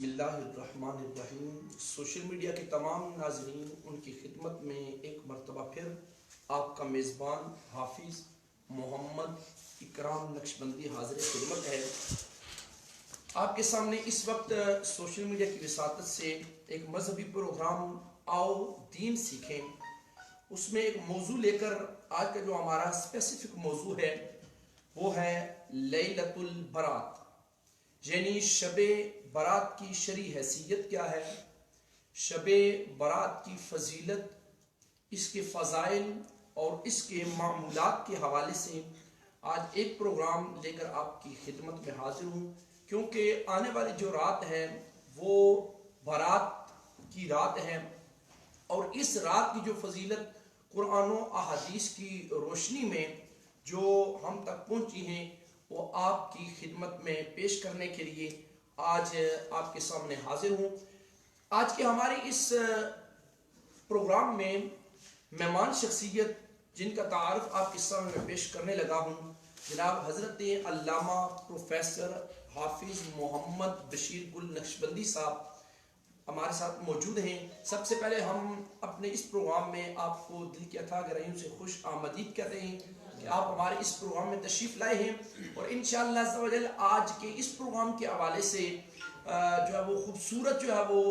بسم اللہ الرحمن الرحیم۔ سوشل میڈیا کے تمام ناظرین ان کی خدمت میں ایک مرتبہ پھر آپ کا میزبان حافظ محمد اکرام نقشبندی حاضر خدمت ہے۔ آپ کے سامنے اس وقت سوشل میڈیا کی وساطت سے ایک مذہبی پروگرام آؤ دین سیکھیں، اس میں ایک موضوع لے کر آج کا جو ہمارا اسپیسیفک موضوع ہے وہ ہے لیلۃ البرات، یعنی شب برات کی شرعی حیثیت کیا ہے، شب برات کی فضیلت، اس کے فضائل اور اس کے معمولات کے حوالے سے آج ایک پروگرام لے کر آپ کی خدمت میں حاضر ہوں، کیونکہ آنے والی جو رات ہے وہ برات کی رات ہے، اور اس رات کی جو فضیلت قرآن و احادیث کی روشنی میں جو ہم تک پہنچی ہیں وہ آپ کی خدمت میں پیش کرنے کے لیے آج آپ کے سامنے حاضر ہوں۔ آج کے ہمارے اس پروگرام میں مہمان شخصیت جن کا تعارف آپ کے سامنے میں پیش کرنے لگا ہوں، جناب حضرت علامہ پروفیسر حافظ محمد بشیر گل نقشبندی صاحب ہمارے ساتھ موجود ہیں۔ سب سے پہلے ہم اپنے اس پروگرام میں آپ کو دل کی اتھاہ گہرائیوں سے خوش آمدید کہتے ہیں کہ آپ ہمارے اس پروگرام میں تشریف لائے ہیں، اور انشاءاللہ عز و جل آج کے اس پروگرام کے حوالے سے جو ہے وہ خوبصورت جو ہے وہ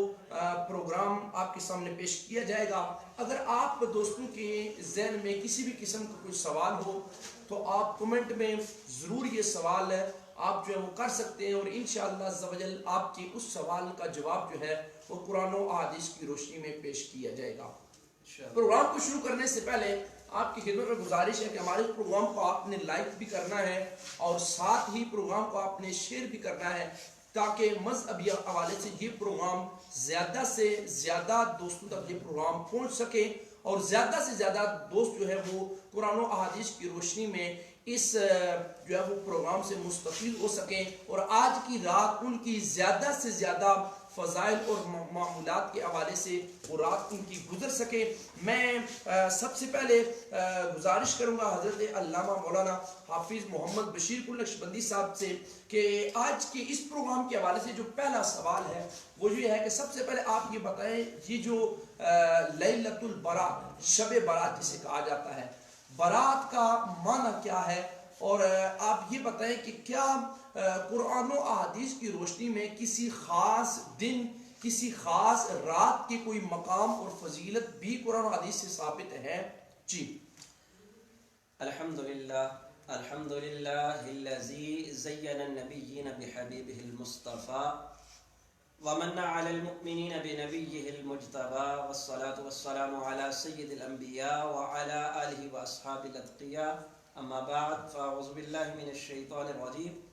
پروگرام آپ کے سامنے پیش کیا جائے گا۔ اگر آپ دوستوں کے ذہن میں کسی بھی قسم کا کوئی سوال ہو تو آپ کمنٹ میں ضرور یہ سوال آپ جو ہے وہ کر سکتے ہیں، اور انشاءاللہ عز و جل آپ کے اس سوال کا جواب جو ہے وہ قرآن و احادیث کی روشنی میں پیش کیا جائے گا۔ پروگرام کو شروع کرنے سے پہلے آپ کی خدمت میں گزارش ہے کہ ہمارے پروگرام کو آپ نے لائک بھی کرنا ہے اور ساتھ ہی پروگرام کو آپ نے شیئر بھی کرنا ہے، تاکہ مذہبی حوالے سے یہ پروگرام زیادہ سے زیادہ دوستوں تک یہ پروگرام پہنچ سکے، اور زیادہ سے زیادہ دوست جو ہے وہ قرآن و احادیث کی روشنی میں اس جو ہے وہ پروگرام سے مستفید ہو سکیں، اور آج کی رات ان کی زیادہ سے زیادہ فضائل اور معمولات کے حوالے سے وہ رات ان کی گزر سکے۔ میں سب سے پہلے گزارش کروں گا حضرت علامہ مولانا حافظ محمد بشیر گل نقشبندی صاحب سے کہ آج کے اس پروگرام کے حوالے سے جو پہلا سوال ہے وہ یہ ہے کہ سب سے پہلے آپ یہ بتائیں، یہ جو لیلۃ البرات، شب برات جسے کہا جاتا ہے، برات کا معنی کیا ہے، اور آپ یہ بتائیں کہ کیا قرآن و احادیث کی روشنی میں کسی خاص دن، کسی خاص رات کی کوئی مقام اور فضیلت بھی قرآن و حدیث سے ثابت ہے؟ جی الحمدللہ الذی زین النبیین بحبیبہ المصطفیٰ ومن علی المؤمنین بنبیہ المجتبیٰ والصلاة والسلام علی سید الانبیاء وعلی آلہ واصحابہ الاتقیاء، اما بعد فاعوذ باللہ من الشیطان الرجیم،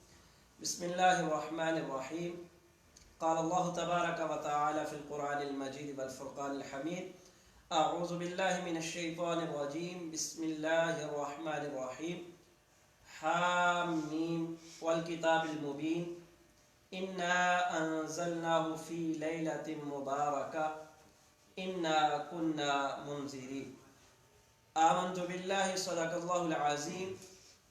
بسم اللہ الرحمن الرحیم۔ قال اللہ تبارک و تعالی فی القرآن المجید والفرقان الحمید، اعوذ باللہ من الشیطان الرجیم، بسم اللہ الرحمن الرحیم۔ حامیم والکتاب المبین، انا انزلناه فی لیلۃ مبارکہ انا کنا منذرین۔ آمنت باللہ صدق اللہ العظیم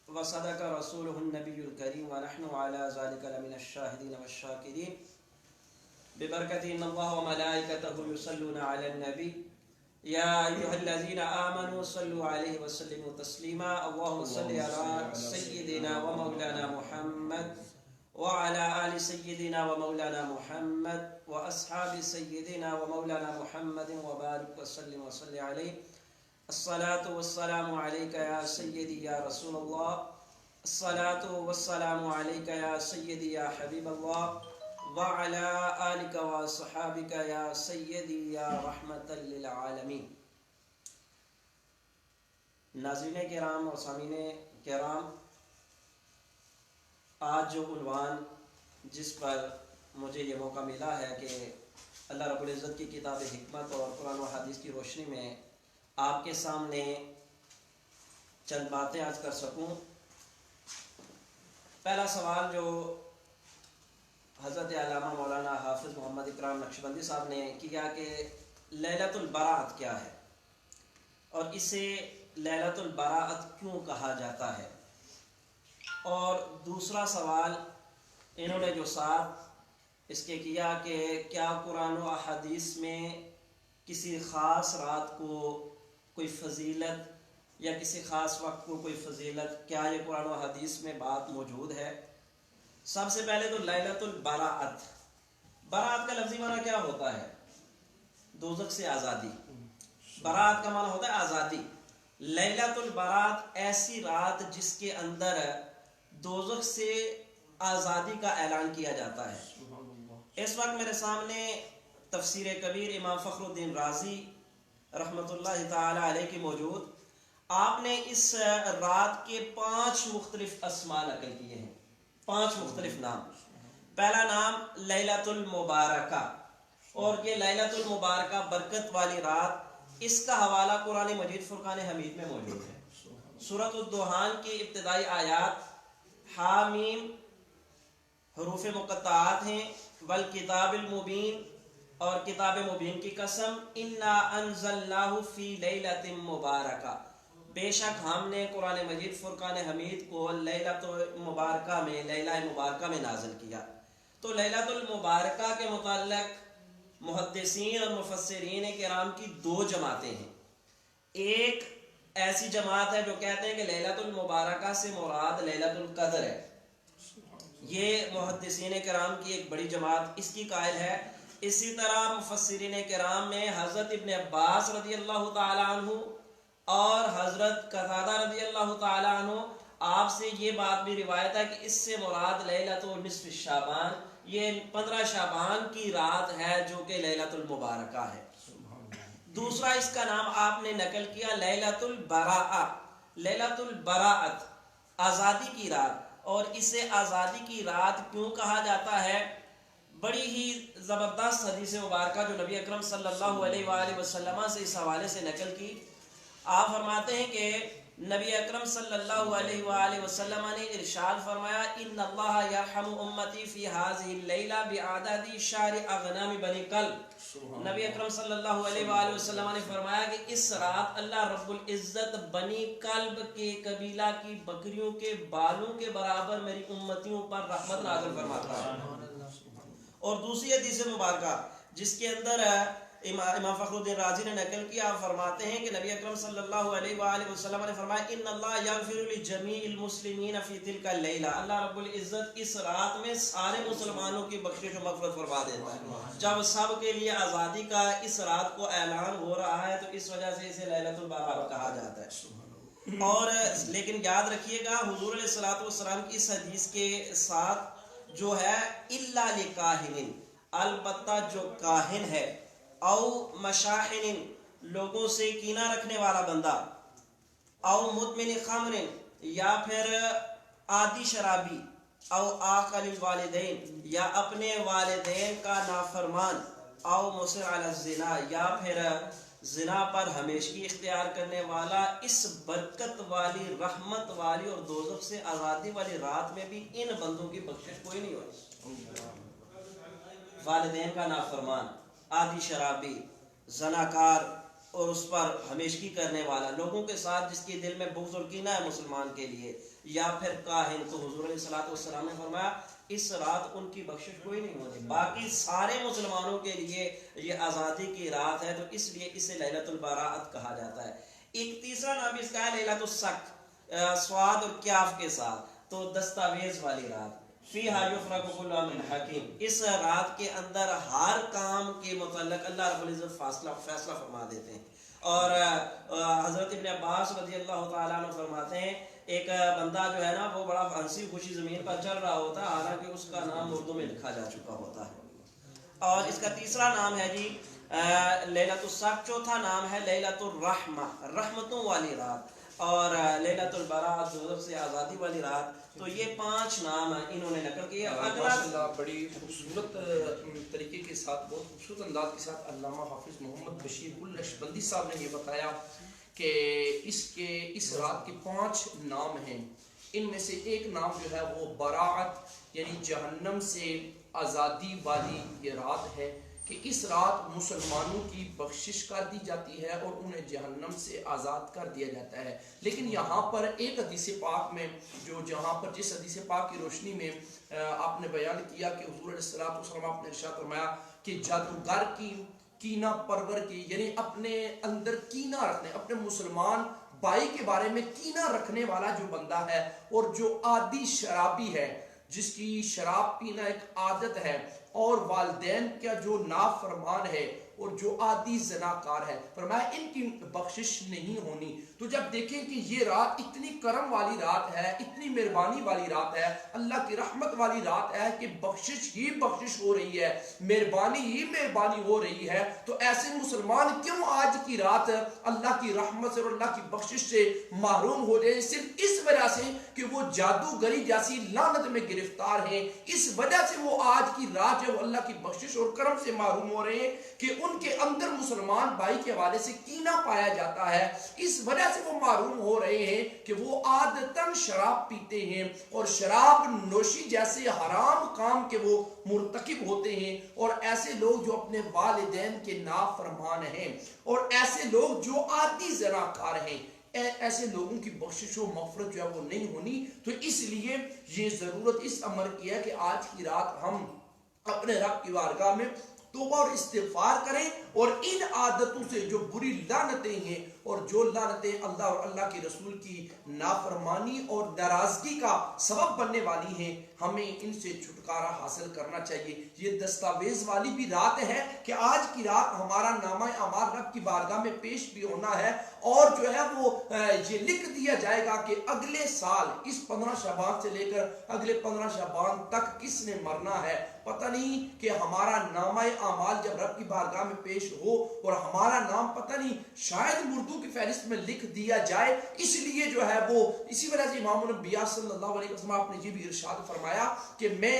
وصدق رسولہ النبی الکریم ونحن علی ذلک لمن الشاہدین والشاکرین، ببرکۃ ان اللہ وملائکتہ یصلون علی النبی یا ایھا الذین آمنوا صلوا علیہ وسلموا تسلیما، اللہم صل علی سیدنا ومولانا محمد وعلى آل سيدنا ومولانا محمد وأصحاب سيدنا ومولانا محمد وبارك وسلم وصل عليه، الصلاة والسلام عليك يا سيدي يا رسول الله، الصلاة والسلام عليك يا سيدي يا حبيب الله، وعلى آلك وصحابك يا سيدي يا رحمة للعالمين۔ ناظرین کرام اور سامعین کرام، آج جو عنوان جس پر مجھے یہ موقع ملا ہے کہ اللہ رب العزت کی کتاب حکمت اور قرآن و حدیث کی روشنی میں آپ کے سامنے چند باتیں عرض کر سکوں، پہلا سوال جو حضرت علامہ مولانا حافظ محمد اکرام نقشبندی صاحب نے کیا کہ لیلۃ البرات کیا ہے، اور اسے لیلۃ البرات کیوں کہا جاتا ہے، اور دوسرا سوال انہوں نے جو ساتھ اس کے کیا کہ کیا قرآن و احادیث میں کسی خاص رات کو کوئی فضیلت یا کسی خاص وقت کو کوئی فضیلت، کیا یہ قرآن و حدیث میں بات موجود ہے؟ سب سے پہلے تو لیلۃ البراءت، براءت کا لفظی معنی کیا ہوتا ہے؟ دوزخ سے آزادی. براءت کا معنی ہوتا ہے آزادی. لیلۃ البراءت ایسی رات جس کے اندر دوزخ سے آزادی کا اعلان کیا جاتا ہے. اس وقت میرے سامنے تفسیر کبیر امام فخر الدین رازی رحمۃ اللہ تعالی علیہ کی موجود. آپ نے اس رات کے 5 مختلف اسماء نقل کیے ہیں، 5 مختلف نام. پہلا نام لیلۃ المبارکہ، اور یہ لیلۃ المبارکہ برکت والی رات، اس کا حوالہ قرآن مجید فرقان حمید میں موجود ہے. سورۃ الدخان کی ابتدائی آیات حامیم حروف مقطعات ہیں، والکتاب المبین، اور کتاب مبین کی قسم، انا انزلناہ فی لیلۃ مبارکہ، بے شک ہم نے قرآن مجید فرقان حمید کو لیلۃ مبارکہ میں، لیلہ مبارکہ میں نازل کیا. تو لیلۃ المبارکہ کے متعلق محدثین اور مفسرین کرام کی 2 جماعتیں ہیں. ایک ایسی جماعت ہے جو کہتے ہیں کہ لیلۃ المبارکہ سے مراد لیلۃ القدر ہے. یہ محدثین کرام کی ایک بڑی جماعت اس کی قائل ہے. اسی طرح مفسرین کرام میں حضرت ابن عباس رضی اللہ تعالی عنہ اور حضرت قتادہ رضی اللہ تعالی عنہ، آپ سے یہ بات بھی روایت ہے کہ اس سے مراد لیلۃ نصف شعبان، یہ 15 شعبان کی رات ہے جو کہ لیلۃ المبارکہ ہے. دوسرا اس کا نام آپ نے نقل کیا لیلۃ البراءہ، لیلۃ البراءت، آزادی کی رات. اور اسے آزادی کی رات کیوں کہا جاتا ہے؟ بڑی ہی زبردست حدیث مبارکہ جو نبی اکرم صلی اللہ علیہ وآلہ وسلم سے اس حوالے سے نقل کی. آپ فرماتے ہیں کہ نبی اکرم صلی اللہ علیہ وآلہ وسلم نے ارشاد فرمایا، ان اللہ یرحم امتی فی ہذہ اللیلہ بعدد شعر اغنام بنی کلب. نبی اکرم صلی اللہ علیہ وآلہ وسلم نے فرمایا کہ اس رات اللہ رب العزت بنی کلب کے قبیلہ کی بکریوں کے بالوں کے برابر میری امتیوں پر رحمت نازل فرماتا ہے. اور دوسری حدیث مبارکہ جس کے اندر امام فخر الدین رازی نے نقل کیا، آپ فرماتے ہیں کہ نبی اکرم صلی اللہ علیہ وآلہ وسلم نے فرمایا، ان اللہ یغفر لجمیع المسلمین فی تلک اللیلہ، اللہ رب العزت اس رات میں سارے مسلمانوں کی بخشش و مغفرت فرما دیتا ہے. جب سب کے لیے آزادی کا اس رات کو اعلان ہو رہا ہے تو اس وجہ سے اسے لیلۃ البراء کہا جاتا ہے. اور لیکن یاد رکھیے گا حضور علیہ الصلوۃ والسلام کی اس حدیث کے ساتھ جو ہے الا لکاہن، البتہ جو کاہن ہے، او مشاحن، لوگوں سے کینہ رکھنے والا بندہ، او مدمن خمر، یا پھر عادی شرابی، او عاقل الوالدین، یا اپنے والدین کا نافرمان، او مصر علی الزنا، یا پھر زنا پر ہمیشگی اختیار کرنے والا، اس برکت والی، رحمت والی اور دوزخ سے آزادی والی رات میں بھی ان بندوں کی بخشش کوئی نہیں ہوئی. والدین کا نافرمان، عادی شرابی، زناکار، اور اس پر ہمیشگی کرنے والا، لوگوں کے ساتھ جس کے دل میں بغض اور کینہ ہے مسلمان کے لیے، یا پھر کاہن. تو حضور علیہ الصلوۃ والسلام نے فرمایا اس رات ان کی بخشش کوئی نہیں ہوتی. باقی سارے مسلمانوں کے لیے یہ آزادی کی رات ہے، تو اس لیے اسے لیلۃ البراءت کہا جاتا ہے. ایک تیسرا نام اس کا ہے لیلۃ السقط، سواد اور کیاف کے ساتھ، تو دستاویز والی رات. فیہا یفرق کل امر حکیم، اس رات کے اندر ہر کام کے متعلق اللہ رب العزت فیصلہ فرما دیتے ہیں. اور حضرت ابن عباس رضی اللہ تعالیٰ عنہ فرماتے ہیں ایک بندہ جو ہے نا وہ بڑا ہنسی خوشی زمین پر چل رہا ہوتا ہے، حالانکہ اس کا نام اردو میں لکھا جا چکا ہوتا ہے. اور اس کا تیسرا نام ہے جی لیلۃ السقط. چوتھا نام ہے لیلۃ الرحمہ، رحمتوں والی رات. اور لیلۃ البراءت، دوزخ سے آزادی والی رات. تو یہ 5 نام انہوں نے نقل کیے. ماشاءاللہ بڑی خوبصورت طریقے کے ساتھ، بہت خوبصورت انداز کے ساتھ علامہ حافظ محمد بشیر النقشبندی صاحب نے یہ بتایا کہ اس رات کے 5 نام ہیں. ان میں سے ایک نام جو ہے وہ براعت، یعنی جہنم سے آزادی والی یہ رات ہے. کہ اس رات مسلمانوں کی بخشش کر دی جاتی ہے اور انہیں جہنم سے آزاد کر دیا جاتا ہے. لیکن یہاں پر ایک حدیث پاک میں جہاں پر جس حدیث پاک کی روشنی میں آپ نے بیان کیا کہ حضور علیہ الصلوۃ والسلام آپ نے ارشاد فرمایا کہ جادوگر کی کینہ پرور کی، یعنی اپنے اندر کینہ رکھنے، اپنے مسلمان بھائی کے بارے میں کینہ رکھنے والا جو بندہ ہے اور جو عادی شرابی ہے، جس کی شراب پینا ایک عادت ہے، اور والدین کا جو نافرمان ہے اور جو عادی زناکار ہے، فرمایا ان کی بخشش نہیں ہونی. تو جب دیکھیں کہ یہ رات اتنی کرم والی رات ہے، اتنی مہربانی والی رات ہے، اللہ کی رحمت والی رات ہے کہ بخشش ہی بخشش ہو رہی ہے، مہربانی ہی مہربانی ہو رہی ہے، تو ایسے مسلمان کیوں آج کی رات اللہ کی رحمت سے اور اللہ کی بخشش سے محروم ہو جائے؟ صرف اس وجہ سے کہ وہ جادوگری جیسی لعنت میں گرفتار ہیں، اس وجہ سے وہ آج کی رات جو اللہ کی بخشش اور کرم سے محروم ہو رہے ہیں کہ ان کے اندر مسلمان بھائی کے حوالے سے کینہ پایا جاتا ہے. اس وجہ سے وہ محروم ہو رہے ہیں کہ وہ عادتاً شراب پیتے ہیں اور شراب نوشی جیسے حرام کام کے وہ مرتکب ہوتے ہیں، اور ایسے لوگ جو اپنے والدین کے نافرمان ہیں اور ایسے لوگ جو عادی زناکار ہیں، ایسے لوگوں کی بخشش و مغفرت جو ہے وہ نہیں ہونی. تو اس لیے یہ ضرورت اس امر کی ہے کہ آج کی رات ہم اپنے رب کی بارگاہ میں توبہ اور استغفار کریں اور ان عادتوں سے جو بری لعنتیں ہیں اور جو لعنتیں اللہ اور اللہ کے رسول کی نافرمانی اور ناراضگی کا سبب بننے والی ہیں، ہمیں ان سے چھٹکارا حاصل کرنا چاہیے. یہ دستاویز والی بھی رات ہے کہ آج کی رات ہمارا نامہ اعمال رب کی بارگاہ میں پیش بھی ہونا ہے، اور جو ہے وہ یہ لکھ دیا جائے گا کہ اگلے سال اس 15 شعبان سے لے کر اگلے 15 شعبان تک کس نے مرنا ہے. پتہ نہیں کہ ہمارا نامہ اعمال جب رب کی بارگاہ میں پیش ہو اور ہمارا نام پتہ نہیں شاید مردوں کی فہرست میں لکھ دیا جائے. اس لیے جو ہے وہ اسی وجہ سے امام الانبیاء صلی اللہ علیہ وسلم آپ نے یہ بھی ارشاد فرمایا کہ میں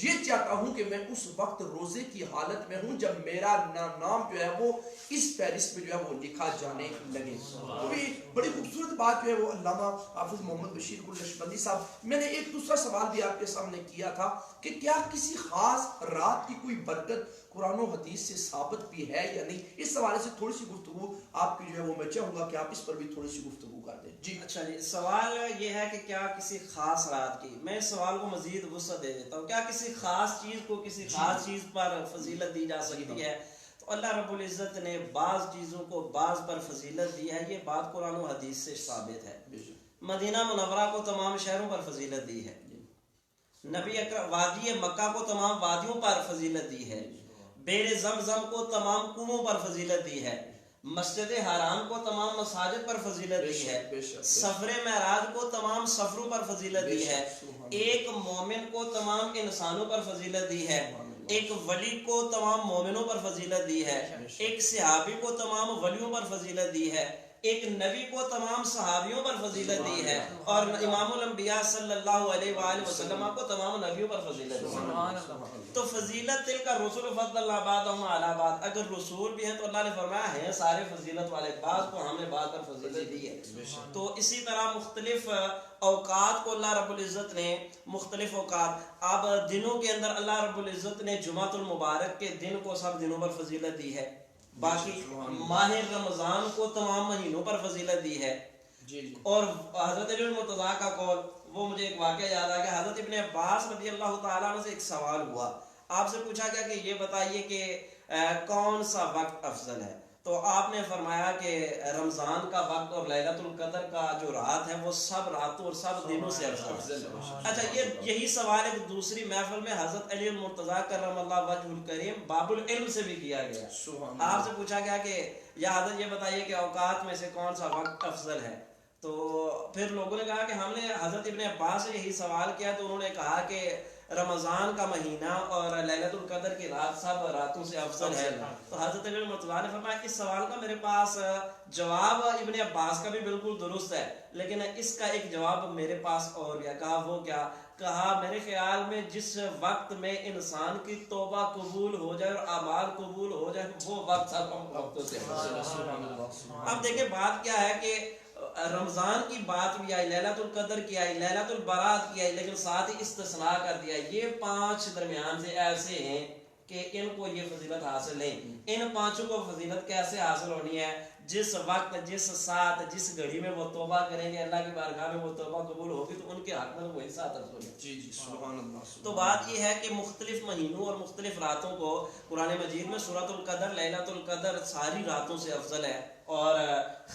یہ چاہتا ہوں کہ میں اس وقت روزے کی حالت میں ہوں جب میرا نام جو ہے وہ اس فہرست میں جو ہے وہ لکھا جانے لگے. تو یہ بڑی خوبصورت بات جو ہے وہ علامہ حافظ محمد بشیر قل نقشبندی صاحب، میں نے ایک دوسرا سوال بھی آپ کے سامنے کیا تھا کہ کیا کسی خاص رات کی کوئی برکت قرآن و حدیث سے ثابت بھی ہے یا نہیں؟ اس حوالے سے تھوڑی سی گفتگو آپ کی جو ہے وہ میں چاہوں گا کہ آپ اس پر بھی تھوڑی سی گفتگو کر دیں. جی اچھا جی، سوال یہ ہے کہ کیا کسی خاص رات کی، میں اس سوال کو مزید وسعت دے دیتا ہوں، کیا کسی خاص چیز کو کسی خاص چیز پر فضیلت دی جا سکتی ہے؟ تو اللہ رب العزت نے بعض چیزوں کو بعض پر فضیلت دی ہے، یہ بات قرآن و حدیث سے ثابت ہے. مدینہ منورہ کو تمام شہروں پر فضیلت دی ہے، نبی اکرم وادی مکہ کو تمام وادیوں پر فضیلت دی ہے، بیر زمزم کو تمام کنووں پر فضیلت دی ہے، مسجد حرام کو تمام مساجد پر فضیلت دی ہے، سفر معراج کو تمام سفروں پر فضیلت دی ہے، ایک مومن کو تمام انسانوں پر فضیلت دی ہے، ایک ولی کو تمام مومنوں پر فضیلت دی ہے، ایک صحابی کو تمام ولیوں پر فضیلت دی ہے، ایک نبی کو تمام صحابیوں پر فضیلت دی ہے، اور امام الانبیاء صلی اللہ علیہ وآلہ وسلم کو تمام نبیوں پر فضیلت دی ہے. تو فضیلت تل کا رسول فضل اللہ بعضهم علی بعض، اگر رسول بھی ہیں تو اللہ نے فرمایا ہیں سارے فضیلت والے، بعض کو ہم نے بعض پر فضیلت دی ہے. تو اسی طرح مختلف اوقات کو اللہ رب العزت نے مختلف اوقات، اب دنوں کے اندر اللہ رب العزت نے جمعۃ المبارک کے دن کو سب دنوں پر فضیلت دی ہے، باقی ماہ رمضان کو تمام مہینوں پر فضیلت دی ہے. اور حضرت علی المرتضیٰ کا قول، وہ مجھے ایک واقعہ یاد آ گیا، حضرت ابن عباس رضی اللہ تعالیٰ عنہ سے ایک سوال ہوا، آپ سے پوچھا گیا کہ یہ بتائیے کہ کون سا وقت افضل ہے؟ تو آپ نے فرمایا کہ رمضان کا وقت اور لیلۃ القدر کا جو رات ہے وہ سب راتوں اور سب دنوں سے افضل ہے. اچھا، یہی سوال ایک دوسری محفل میں حضرت علی المرتضیٰ کرم اللہ وجہ الکریم باب العلم سے بھی کیا گیا. آپ سے پوچھا گیا کہ یا حضرت یہ بتائیے کہ اوقات میں سے کون سا وقت افضل ہے؟ تو پھر لوگوں نے کہا کہ ہم نے حضرت ابن عباس سے یہی سوال کیا، تو انہوں نے کہا کہ رمضان کا مہینہ اور لیلۃ القدر کی رات سب راتوں سے افضل ہے. تو حضرت علی المرتضیٰ نے فرمایا اس سوال کا میرے پاس جواب ابن عباس کا بھی بالکل درست ہے، لیکن اس کا ایک جواب میرے پاس اور کیا. کہا وہ کیا؟ کہا میرے خیال میں جس وقت میں انسان کی توبہ قبول ہو جائے اور اعمال قبول ہو جائے وہ وقت سب وقتوں سے افضل. اب دیکھیں بات کیا ہے کہ رمضان کی بات بھی آئی، لیلۃ القدر کی آئی، لیلۃ البرات کی آئی، لیکن ساتھ ہی استثناء کر دیا، یہ 5 درمیان سے ایسے ہیں کہ ان کو یہ فضیلت حاصل ہے. ان پانچوں کو فضیلت کیسے حاصل ہونی ہے؟ جس وقت، جس ساتھ، جس گھڑی میں وہ توبہ کریں گے اللہ کی بارگاہ میں وہ توبہ قبول ہوگی تو ان کے حق میں وہی ساتھ افضل ہے. جی جی سبحان اللہ. تو بات یہ ہے کہ مختلف مہینوں اور مختلف راتوں کو قرآن مجید میں سورۃ القدر، لیلۃ القدر ساری راتوں سے افضل ہے. اور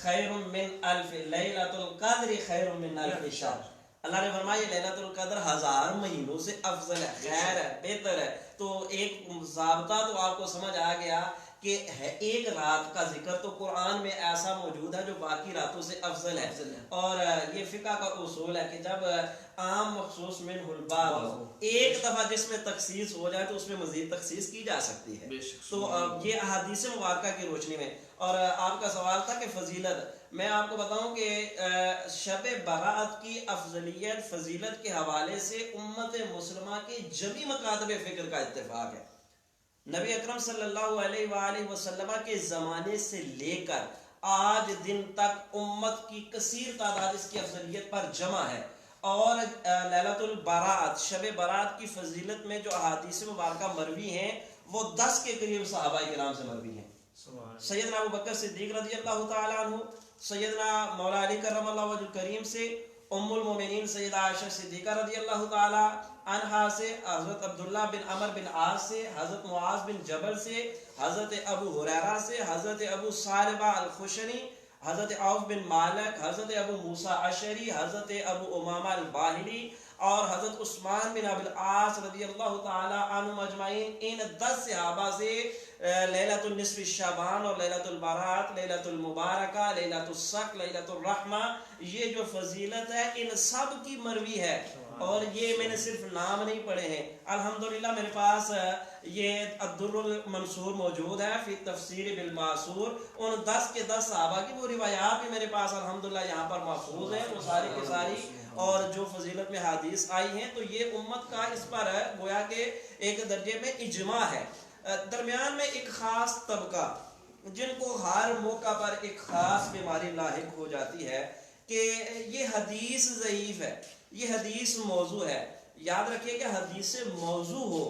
خیر من الف، لیلۃ القدر خیر من الف شہر. اللہ نے فرمایا لیلۃ القدر 1000 مہینوں سے افضل ہے، خیر ہے، بہتر ہے. تو ایک ضابطہ تو آپ کو سمجھ آ گیا کہ ایک رات کا ذکر تو قرآن میں ایسا موجود ہے جو باقی راتوں سے افضل ہے. اور یہ فقہ کا اصول ہے کہ جب عام مخصوص منہ البعض ہو، ایک دفعہ جس میں تخصیص ہو جائے تو اس میں مزید تخصیص کی جا سکتی ہے. تو یہ احادیث مبارکہ کی روشنی میں. اور آپ کا سوال تھا کہ فضیلت، میں آپ کو بتاؤں کہ شب برات کی افضلیت فضیلت کے حوالے سے امت مسلمہ کے جمی مکاتب فکر کا اتفاق ہے. نبی اکرم صلی اللہ علیہ وآلہ وسلم کے زمانے سے لے کر آج دن تک امت کی کثیر تعداد اس کی افضلیت پر جمع ہے. اور لیلۃ البرات، شب برات کی فضیلت میں جو احادیث مبارکہ مروی ہیں وہ 10 کے قریب صحابہ کرام سے مروی ہیں. سیدنا ابو بکر صدیق رضی اللہ تعالی عنہ، سیدنا مولا علی کرم اللہ وجہ الکریم سے، ام المومنین سیدہ عائشہ صدیقہ رضی اللہ تعالی عنہا سے، حضرت عبداللہ بن عمر بن عاص سے، حضرت معاذ بن جبل سے، حضرت ابو ہریرہ سے، حضرت ابو صالبہ الخشنی، حضرت عوف بن مالک، حضرت ابو موسیٰ اشعری، حضرت ابو امامہ الباہلی اور حضرت عثمان بن ابی العاص رضی اللہ تعالی عنہم اجمعین. ان 10 صحابہ سے لیلۃ النصف شعبان اور لیلۃ البرات، لیلۃ المبارکہ، لیلۃ الصق، لیلۃ الرحمہ، یہ جو فضیلت ہے ان سب کی مروی ہے. اور یہ میں نے صرف نام نہیں پڑھے ہیں. الحمدللہ میرے پاس یہ الدر المنصور موجود ہے فی تفسیر بالمعصور. ان 10 کے 10 صحابہ کی وہ روایات بھی میرے پاس الحمدللہ یہاں پر محفوظ ہیں، وہ ساری کی ساری. اور جو فضیلت میں حدیث آئی ہیں تو یہ امت کا اس پر گویا کہ ایک درجے میں اجماع ہے. درمیان میں ایک خاص طبقہ جن کو ہر موقع پر ایک خاص بیماری لاحق ہو جاتی ہے کہ یہ حدیث ضعیف ہے، یہ حدیث موضوع ہے. یاد رکھیے کہ حدیث موضوع ہو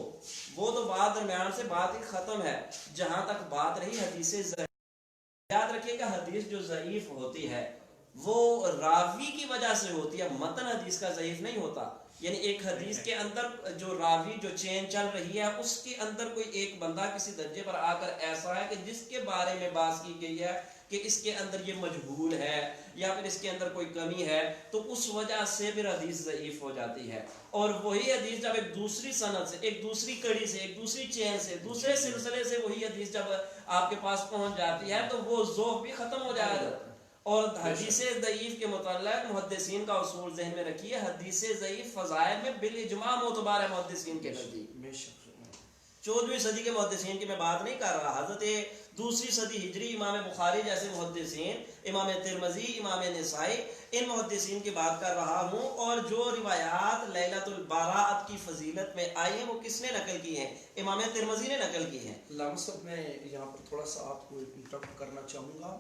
وہ تو بات درمیان سے بات ہی ختم ہے. جہاں تک بات رہی حدیث ضعیف، یاد رکھیے کہ حدیث جو ضعیف ہوتی ہے وہ راوی کی وجہ سے ہوتی ہے، متن حدیث کا ضعیف نہیں ہوتا. یعنی ایک حدیث کے اندر جو راوی جو چین چل رہی ہے اس کے اندر کوئی ایک بندہ کسی درجے پر آ کر ایسا ہے کہ جس کے بارے میں بات کی گئی ہے کہ اس کے اندر یہ مجہول ہے یا پھر اس کے اندر کوئی کمی ہے، تو اس وجہ سے پھر حدیث ضعیف ہو جاتی ہے. اور وہی حدیث جب ایک دوسری سند سے، ایک دوسری کڑی سے، ایک دوسری چین سے، دوسرے سلسلے سے وہی حدیث جب آپ کے پاس پہنچ جاتی ہے تو وہ ذوق بھی ختم ہو جائے گا. اور حدیث ضعیف کے متعلق محدثین کا اصول ذہن میں رکھیے، حدیث ضعیف فضائل میں بالاجماع معتبر ہے محدثین کے نزدیک. 14ویں صدی کے محدثین کی میں بات نہیں کر رہا، حضرت دوسری صدی ہجری امام بخاری جیسے محدثین، امام ترمذی، امام نسائی، ان محدثین کی بات کر رہا ہوں. اور جو روایات لیلۃ البرات کی فضیلت میں آئی ہیں وہ کس نے نقل کی ہیں؟ امام ترمذی نے نقل کی ہیں. علامہ صاحب میں یہاں پر تھوڑا سا آپ کو انٹرپٹ کرنا چاہوں گا.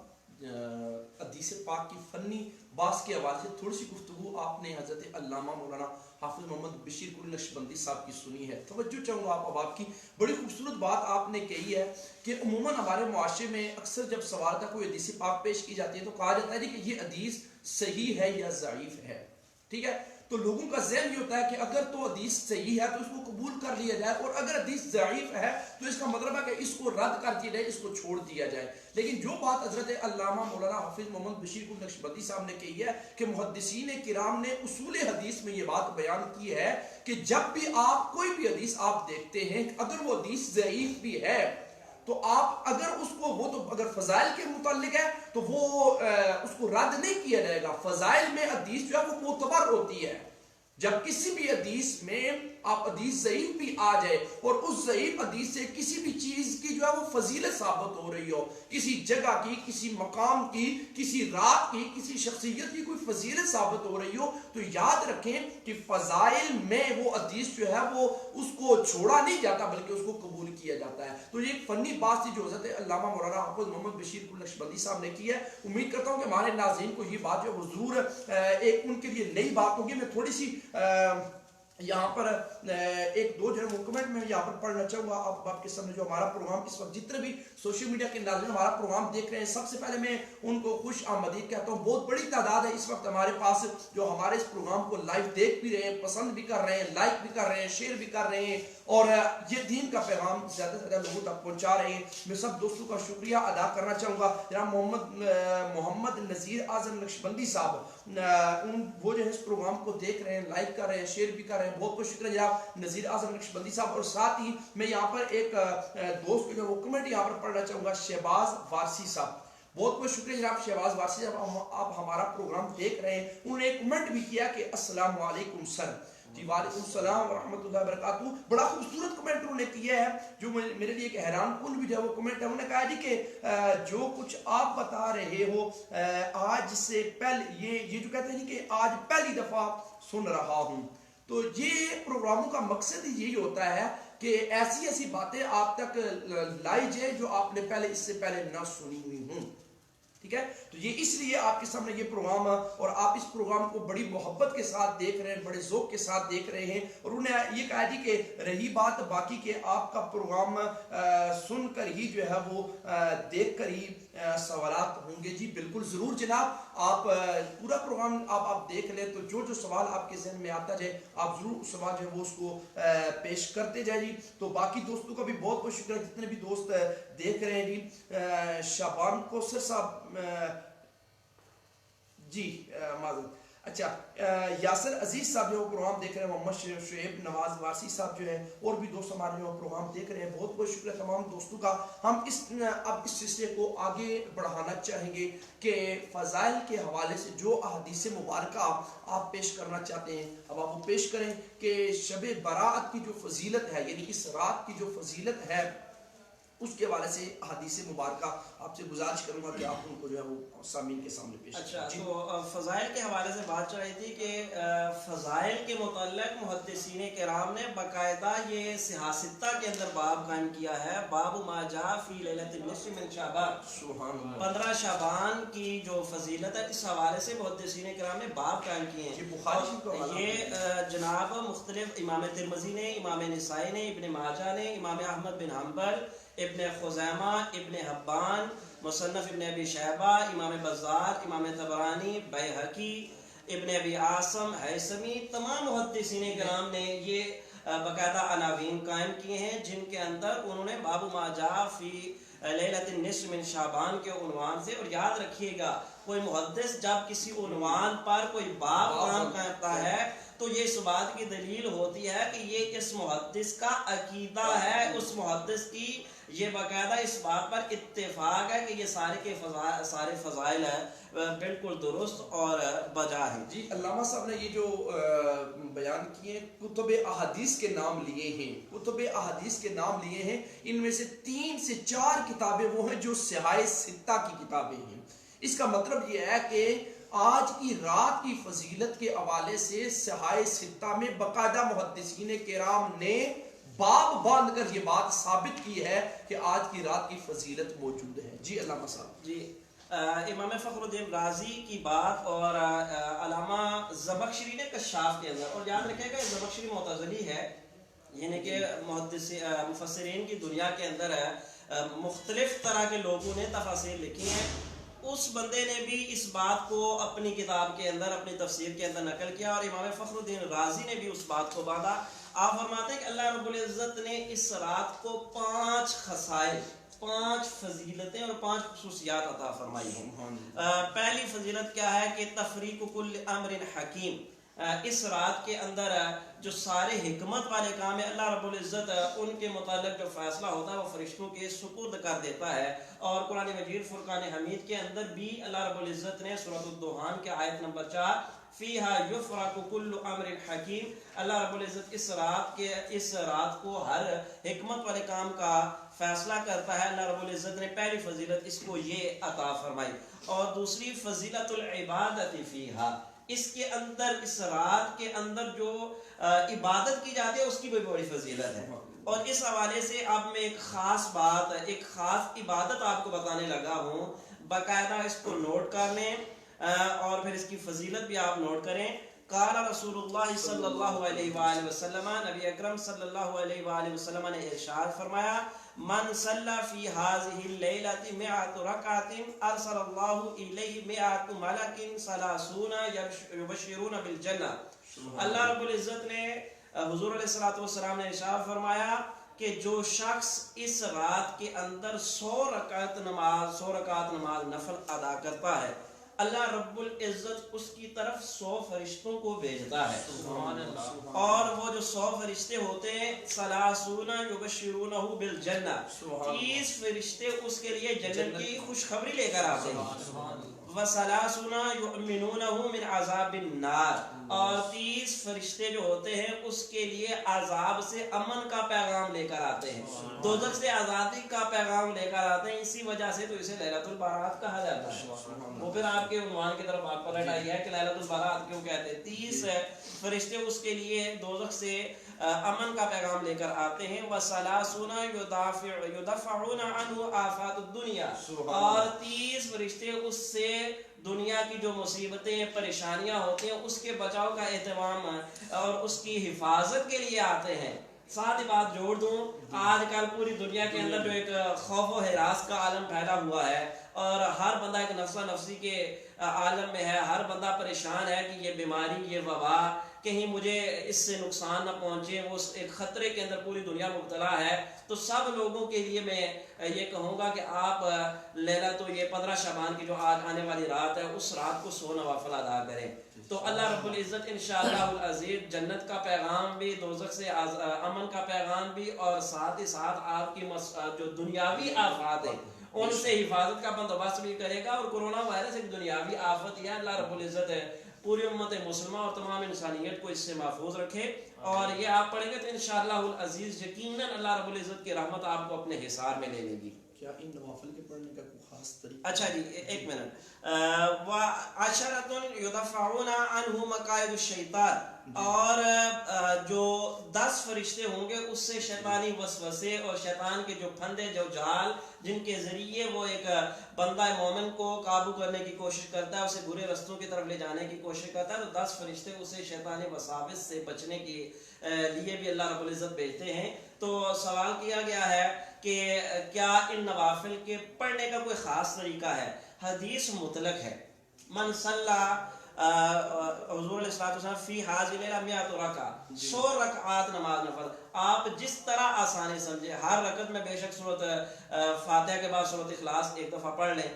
حدیث پاک کی فنی باس کے حوالے سے تھوڑی سی گفتگو آپ نے حضرت علامہ مولانا حافظ محمد بشیر قلی نقشبندی صاحب کی سنی ہے. توجہ چاہوں گا آپ کی بڑی خوبصورت بات آپ نے کہی ہے کہ عموماً ہمارے معاشرے میں اکثر جب سوال کا کوئی حدیث پاک پیش کی جاتی ہے تو کہا جاتا ہے کہ یہ حدیث صحیح ہے یا ضعیف ہے. ٹھیک ہے، تو لوگوں کا ذہن یہ ہوتا ہے کہ اگر تو حدیث صحیح ہے تو اس کو قبول کر لیا جائے، اور اگر حدیث ضعیف ہے تو اس کا مطلب ہے کہ اس کو رد کر دیا جائے، اس کو چھوڑ دیا جائے. لیکن جو بات حضرت علامہ مولانا حافظ محمد بشیر قلی نقشبندی صاحب نے کہی ہے کہ محدثین کرام نے اصول حدیث میں یہ بات بیان کی ہے کہ جب بھی آپ کوئی بھی حدیث آپ دیکھتے ہیں اگر وہ حدیث ضعیف بھی ہے تو آپ اگر اس کو، وہ تو اگر فضائل کے متعلق ہے تو وہ اس کو رد نہیں کیا جائے گا. فضائل میں حدیث جو ہے وہ معتبر ہوتی ہے. جب کسی بھی حدیث میں آپ حدیث ضعیف بھی آ جائے اور اس ضعیف حدیث سے کسی بھی چیز کی جو ہے وہ فضیلت ثابت ہو رہی ہو، کسی جگہ کی، کسی مقام کی، کسی رات کی، کسی شخصیت کی کوئی فضیلت ثابت ہو رہی ہو، تو یاد رکھیں کہ فضائل میں وہ حدیث جو ہے وہ اس کو چھوڑا نہیں جاتا بلکہ اس کو قبول کیا جاتا ہے. تو یہ ایک فنی بات تھی جو حضرت علامہ مولانا حافظ محمد بشیر قلی نقشبندی صاحب نے کی ہے. امید کرتا ہوں کہ ہمارے ناظرین کو یہ بات جو حضور ایک ان کے لیے نئی بات ہوگی. میں تھوڑی سی یہاں پر ایک دو جو ہے وہ کمنٹ میں یہاں پر پڑھنا چاہوں گا آپ کے سامنے. جو ہمارا پروگرام اس وقت جتنے بھی سوشل میڈیا کے ناظرین ہمارا پروگرام دیکھ رہے ہیں, سب سے پہلے میں ان کو خوش آمدید کہتا ہوں. بہت بڑی تعداد ہے اس وقت ہمارے پاس جو ہمارے اس پروگرام کو لائیو دیکھ بھی رہے ہیں, پسند بھی کر رہے ہیں, لائک بھی کر رہے ہیں, شیئر بھی کر رہے ہیں, اور یہ دین کا پیغام زیادہ سے زیادہ لوگوں تک پہنچا رہے ہیں. میں سب دوستوں کا شکریہ ادا کرنا چاہوں گا. جناب محمد نذیر اعظم نقشبندی صاحب, وہ جو ہے اس پروگرام کو دیکھ رہے ہیں, لائک کر رہے ہیں, شیئر بھی کر رہے ہیں. بہت بہت شکریہ جناب نذیر اعظم نقشبندی صاحب. اور ساتھ ہی میں یہاں پر ایک دوست جو وہ کمنٹ یہاں پر پڑھنا چاہوں گا, شہباز وارسی صاحب. بہت بہت شکریہ جناب شہباز وارسی صاحب, آپ ہمارا پروگرام دیکھ رہے ہیں. انہوں نے ایک کمنٹ بھی کیا کہ السلام علیکم سر. جی وعلیکم السلام ورحمۃ اللہ وبرکاتہ. بڑا خوبصورت کمنٹ انہوں نے کیا ہے جو میرے لیے ایک حیران کن بھی جو وہ کمنٹ ہے. انہوں نے کہا جی کہ جو کچھ آپ بتا رہے ہو آج سے پہلے, یہ جو کہتے ہیں کہ آج پہلی دفعہ سن رہا ہوں. تو یہ پروگراموں کا مقصد ہی یہی ہوتا ہے کہ ایسی ایسی باتیں آپ تک لائی جائے جو آپ نے پہلے اس سے پہلے نہ سنی ہوئی ہوں. ٹھیک ہے, تو یہ اس لیے آپ کے سامنے یہ پروگرام, اور آپ اس پروگرام کو بڑی محبت کے ساتھ دیکھ رہے ہیں, بڑے ذوق کے ساتھ دیکھ رہے ہیں. اور انہوں نے یہ کہا جی کہ رہی بات باقی کہ آپ کا پروگرام سن کر ہی جو ہے وہ دیکھ کر ہی سوالات ہوں گے. جی بالکل ضرور جناب, آپ پورا پروگرام آپ دیکھ لیں تو جو جو سوال آپ کے ذہن میں آتا جائے آپ ضرور اس سوال جو ہے وہ اس کو پیش کرتے جائیں. جی تو باقی دوستوں کا بھی بہت بہت شکریہ جتنے بھی دوست دیکھ رہے ہیں. جی شابان کوثر صاحب, جی معذرت, اچھا یاسر عزیز صاحب جو پروگرام دیکھ رہے ہیں, محمد شعیب نواز وارسی صاحب جو ہے, اور بھی دوست ہمارے جو پروگرام دیکھ رہے ہیں, بہت بہت شکریہ تمام دوستوں کا. ہم اب اس سلسلے کو آگے بڑھانا چاہیں گے کہ فضائل کے حوالے سے جو احادیث مبارکہ آپ پیش کرنا چاہتے ہیں اب آپ وہ پیش کریں کہ شب برات کی جو فضیلت ہے, یعنی اس رات کی جو فضیلت ہے, اس کے حوالے سے حدیث مبارکہ آپ سے گزارش کروں گا کہ آپ ان کو جو ہے وہ سامعین کے سامنے پیش کریں. اچھا, تو فضائل کے حوالے سے بات چل رہی تھی کہ فضائل کے متعلق محدثین کرام نے باقاعدہ یہ سیاستہ کے اندر باب قائم کیا ہے, باب ما جاء فی لیلۃ النصف من شعبان. سبحان اللہ. 15 شعبان کی جو فضیلت ہے اس حوالے سے محدثین کرام نے باب قائم کیے ہیں. یہ جناب مختلف امام ترمذی نے, امام نسائی نے, ابن ماجہ نے, امام احمد بن حنبل, ابن خزیمہ, ابن حبان, مصنف ابن ابی شیبہ, امام بزار, امام طبرانی, بیہقی, ابن ابی عاصم, ہیثمی, تمام محدثین کرام نے یہ باقاعدہ عناوین قائم کیے ہیں جن کے اندر انہوں نے باب ما جاء فی لیلۃ النصف من شعبان کے عنوان سے. اور یاد رکھیے گا کوئی محدث جب کسی عنوان پر کوئی باب قائم کرتا ہے تو یہ اس بات کی دلیل ہوتی ہے کہ یہ اس محدث کا عقیدہ ہے, اس محدث کی یہ باقاعدہ اس بات پر اتفاق ہے کہ یہ سارے فضائل بالکل درست اور بجا ہیں. جی علامہ صاحب نے یہ جو بیان کیے کتب احادیث کے نام لیے ہیں, کتب احادیث کے نام لیے ہیں, ان میں سے 3 سے 4 کتابیں وہ ہیں جو صحاح ستہ کی کتابیں ہیں. اس کا مطلب یہ ہے کہ آج کی رات کی فضیلت کے حوالے سے صحاح ستہ میں باقاعدہ محدثین کرام نے باب باندھ کر یہ بات ثابت کی ہے کہ آج کی رات کی فضیلت موجود ہے. جی علامہ صاحب. جی امام فخر الدین رازی کی بات اور علامہ زمخشری نے کشاف کے اندر, اور یاد رکھے گا زمخشری معتزلی ہے, یعنی کہ مفسرین کی دنیا کے اندر مختلف طرح کے لوگوں نے تفاسیر لکھی ہیں. اس بندے نے بھی اس بات کو اپنی کتاب کے اندر, اپنی تفسیر کے اندر نقل کیا, اور امام فخر الدین رازی نے بھی اس بات کو باندھا. آپ فرماتے ہیں کہ اللہ رب العزت نے اس رات کو 5 خصائل, 5 فضیلتیں اور 5 خصوصیات عطا فرمائی ہیں. پہلی فضیلت کیا ہے کہ تفریق کل امر حکیم. اس رات کے اندر جو سارے حکمت والے کام ہیں اللہ رب العزت ان کے متعلق جو فیصلہ ہوتا ہے وہ فرشتوں کے سپرد کر دیتا ہے. اور قرآن مجید فرقان حمید کے اندر بھی اللہ رب العزت نے سورۃ الدخان کے آیت نمبر 4 فیہا یفرق کل امر حکیم, اللہ رب العزت اس رات کو ہر حکمت والے کام کا فیصلہ کرتا ہے. اللہ رب العزت نے پہلی فضیلت اس کو یہ عطا فرمائی. اور دوسری فضیلت العبادت فیہا, اس کے اندر, اس رات کے اندر جو عبادت کی جاتی ہے اس کی بھی بڑی فضیلت ہے. اور اس حوالے سے اب میں ایک خاص بات, ایک خاص عبادت آپ کو بتانے لگا ہوں, باقاعدہ اس کو نوٹ کر لیں اور پھر اس کی فضیلت بھی آپ نوٹ کریں. قال رسول اللہ صلی اللہ علیہ وآلہ وسلم، نبی اکرم صلی اللہ علیہ وآلہ وسلم نے ارشاد فرمایا، من صلی فی هذه اللیلۃ 100 رکعۃ ارسل اللہ الیہ 100 ملک 30 یبشرون بالجنہ۔ اللہ رب العزت نے حضور علیہ الصلوۃ والسلام نے ارشاد فرمایا کہ جو شخص اس رات کے اندر 100 رکعت نماز نفل ادا کرتا ہے، اللہ رب العزت اس کی طرف 100 فرشتوں کو بھیجتا ہے، اور وہ جو 100 فرشتے ہوتے ہیں 30 یبشرونہ بالجنہ، 30 فرشتے اس کے لیے جنت کی خوشخبری لے کر آتے ہیں، وَثَلَاثُونَ يُؤْمِنُونَهُ مِنْ عَذَابِ النَّارِ، اور 30 فرشتے جو ہوتے ہیں اس کے لیے عذاب سے امن کا پیغام لے کر آتے ہیں، دوزخ سے آزادی کا پیغام لے کر آتے ہیں۔ اسی وجہ سے تو اسے لیلۃ البرات کہا جاتا ہے۔ وہ پھر آپ کے عنوان کی طرف آپ پلٹ آئی ہے کہ لیلۃ البرات کیوں کہتے ہیں؟ 30 فرشتے اس کے لیے دوزخ سے امن کا پیغام لے کر آتے ہیں۔ وَثَلَاثُونَ يُدَفَّعُونَ عَنْهُ آفَاتُ الدُّنْيَا، اور 30 فرشتے اس سے دنیا کی جو مصیبتیں پریشانیاں ہوتی ہیں اس کے بچاؤ کا اہتمام اور اس کی حفاظت کے لیے آتے ہیں۔ ساتھ ہی بات جوڑ دوں، آج کل پوری دنیا کے اندر جو ایک خوف و ہراس کا عالم پھیلا ہوا ہے، اور ہر بندہ ایک نفس نفسی کے عالم میں ہے، ہر بندہ پریشان ہے کہ یہ بیماری، یہ وبا کہیں مجھے اس سے نقصان نہ پہنچے، وہ ایک خطرے کے اندر پوری دنیا مبتلا ہے۔ تو سب لوگوں کے لیے میں یہ کہوں گا کہ آپ لیلۃ یہ 15 شعبان کی جو آج آنے والی رات ہے، اس رات کو 100 نوافل ادا کریں، تو اللہ رب العزت انشاءاللہ العزیز جنت کا پیغام بھی، دوزخ سے امن کا پیغام بھی، اور ساتھ ہی ساتھ آپ کی جو دنیاوی آفات ہیں ان سے حفاظت کا بندوبست بھی کرے گا۔ اور کرونا وائرس ایک دنیاوی آفت ہے، اللہ رب العزت پوری امت مسلمہ اور تمام انسانیت کو اس سے محفوظ رکھے، اور یہ آپ پڑھیں گے تو انشاءاللہ العزیز یقیناً اللہ رب العزت کی رحمت آپ کو اپنے حصار میں لے لے گی۔ کیا ان نوافل کے پڑھنے کا کوئی خاص طریقہ؟ اچھا جی، ایک منٹ۔ وَعَشَرَةٌ يُدَفَّعُونَ عَنْهُ مَقَائِدُ الشَّيْطَانِ، اور جو 10 فرشتے ہوں گے اس سے شیطانی وسوسے اور شیطان کے جو پھندے، جو جال جن کے ذریعے وہ ایک بندہ مومن کو قابو کرنے کی کوشش کرتا ہے، اسے برے رستوں کی طرف لے جانے کی کوشش کرتا ہے، تو 10 فرشتے اسے شیطانی وساوس سے بچنے کے لیے بھی اللہ رب العزت بھیجتے ہیں۔ تو سوال کیا گیا ہے کہ کیا ان نوافل کے پڑھنے کا کوئی خاص طریقہ ہے؟ حدیث مطلق ہے، من صلی حضور علیہ الصلوۃ والسلام فی هذه اللیلہ 100 رکعۃ، 100 رکعات نماز نفل، آپ جس طرح آسانی سمجھے، ہر رکعت میں بے شک سورۃ فاتحہ کے بعد سورۃ اخلاص ایک دفعہ پڑھ لیں،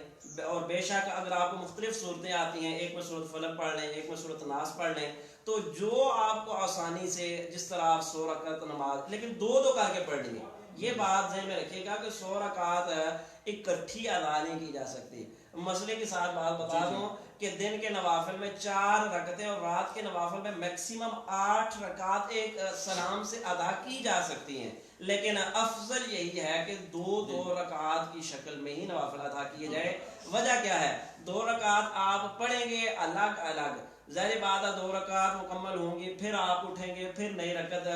اور بے شک اگر آپ کو مختلف صورتیں آتی ہیں، ایک میں سورۃ فلق پڑھ لیں، ایک میں سورۃ ناس پڑھ لیں، تو جو آپ کو آسانی سے، جس طرح آپ 100 رکعت نماز، لیکن دو کر کے پڑھنی ہے۔ یہ بات ذہن میں رکھیے گا کہ 100 رکعات اکٹھی ادا نہیں کی جا سکتی۔ مسئلے کے ساتھ بات بتا دوں کہ دن کے نوافل میں 4 رکعتیں اور رات کے نوافل میں میکسیمم 8 رکعات ایک سلام سے ادا کی جا سکتی ہیں، لیکن افضل یہی ہے کہ 2 رکعات کی شکل میں ہی نوافل ادا کیے جائے۔ وجہ کیا ہے؟ 2 رکعات آپ پڑھیں گے الگ الگ، ظاہر بات ہے 2 رکعات مکمل ہوں گی، پھر آپ اٹھیں گے، پھر نئی رکعت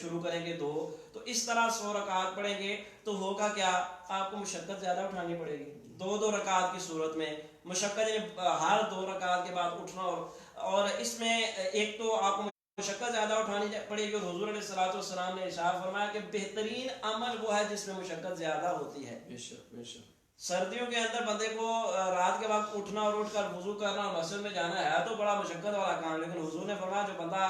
شروع کریں گے 2، تو اس طرح 100 رکعات پڑھیں گے تو ہوگا کیا؟ آپ کو مشقت زیادہ اٹھانی پڑے گی۔ 2 رکعات کی صورت میں مشقت، ہر 2 رکعات کے بعد اٹھنا، اور اس میں ایک تو آپ کو مشقت زیادہ اٹھانی پڑے گی، اور حضور علیہ الصلوۃ والسلام نے ارشاد فرمایا کہ بہترین عمل وہ ہے جس میں مشقت زیادہ ہوتی ہے۔ بے شک بے شک۔ سردیوں کے اندر بندے کو رات کے وقت اٹھنا اور اٹھ کر وضو کرنا اور مسجد میں جانا ہے تو بڑا مشقت والا کام، لیکن حضور نے فرمایا جو بندہ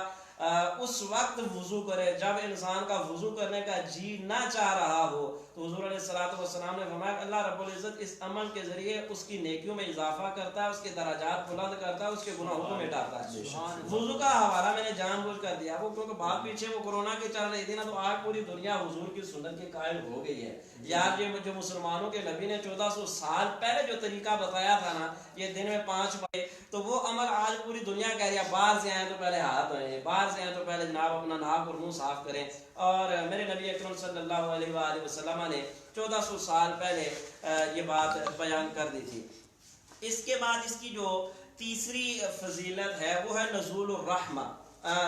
اس وقت وضو کرے جب انسان کا وضو کرنے کا جی نہ چاہ رہا ہو، تو حضور علیہ الصلوۃ والسلام نے فرمایا کہ اللہ رب العزت اس عمل کے ذریعے اس کی نیکیوں میں اضافہ کرتا ہے، اس کے درجات بلند کرتا ہے، اس کے گناہوں کو مٹاتا ہے۔ وضو کا حوالہ میں نے جان بوجھ کر دیا وہ، کیونکہ بات پیچھے وہ کورونا کی چل رہی تھی نا، تو آج پوری دنیا حضور کی سنت کے قائل ہو گئی ہے۔ یار یہ جو مسلمانوں کے نبی نے 1400 سال پہلے جو طریقہ بتایا تھا نا، یہ دن میں 5 بار، تو وہ عمل آج پوری دنیا کہہ رہی ہے باہر سے آئیں تو پہلے ہاتھ دھوئیں، باہر سے آئیں تو پہلے جناب اپنا ناک اور منہ صاف کریں، اور میرے نبی اکرم صلی اللہ علیہ وآلہ وسلم نے 1400 سال پہلے یہ بات بیان کر دی تھی۔ اس کے بعد اس کی جو تیسری فضیلت ہے وہ ہے نزول الرحمہ،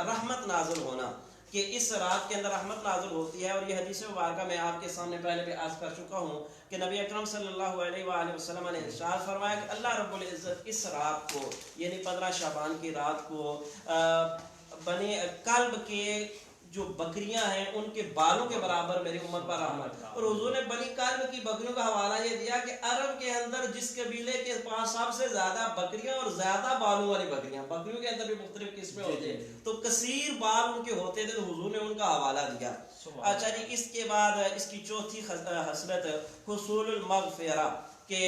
رحمت نازل ہونا، کہ اس رات کے اندر رحمت نازل ہوتی ہے، اور یہ حدیث مبارکہ میں آپ کے سامنے پہلے بھی عرض کر چکا ہوں کہ نبی اکرم صلی اللہ علیہ وآلہ وسلم نے ارشاد فرمایا کہ اللہ رب العزت اس رات کو یعنی 15 شعبان کی رات کو بنی کلب کے جو بکریاں ہیں ان کے بالوں کے برابر میری امت پر رحمت، اور حضور نے بنی کلب کی بکریوں کا حوالہ یہ دیا کہ عرب کے اندر جس قبیلے کے پاس سب سے زیادہ بکریاں اور زیادہ بالوں والی بکریوں کے اندر بھی مختلف قسمیں ہوتے ہیں، تو کثیر بال ان کے ہوتے تھے، تو حضور نے ان کا حوالہ دیا۔ اچھا جی، اس کے بعد اس کی چوتھی خصلت حصول المغفرہ، کہ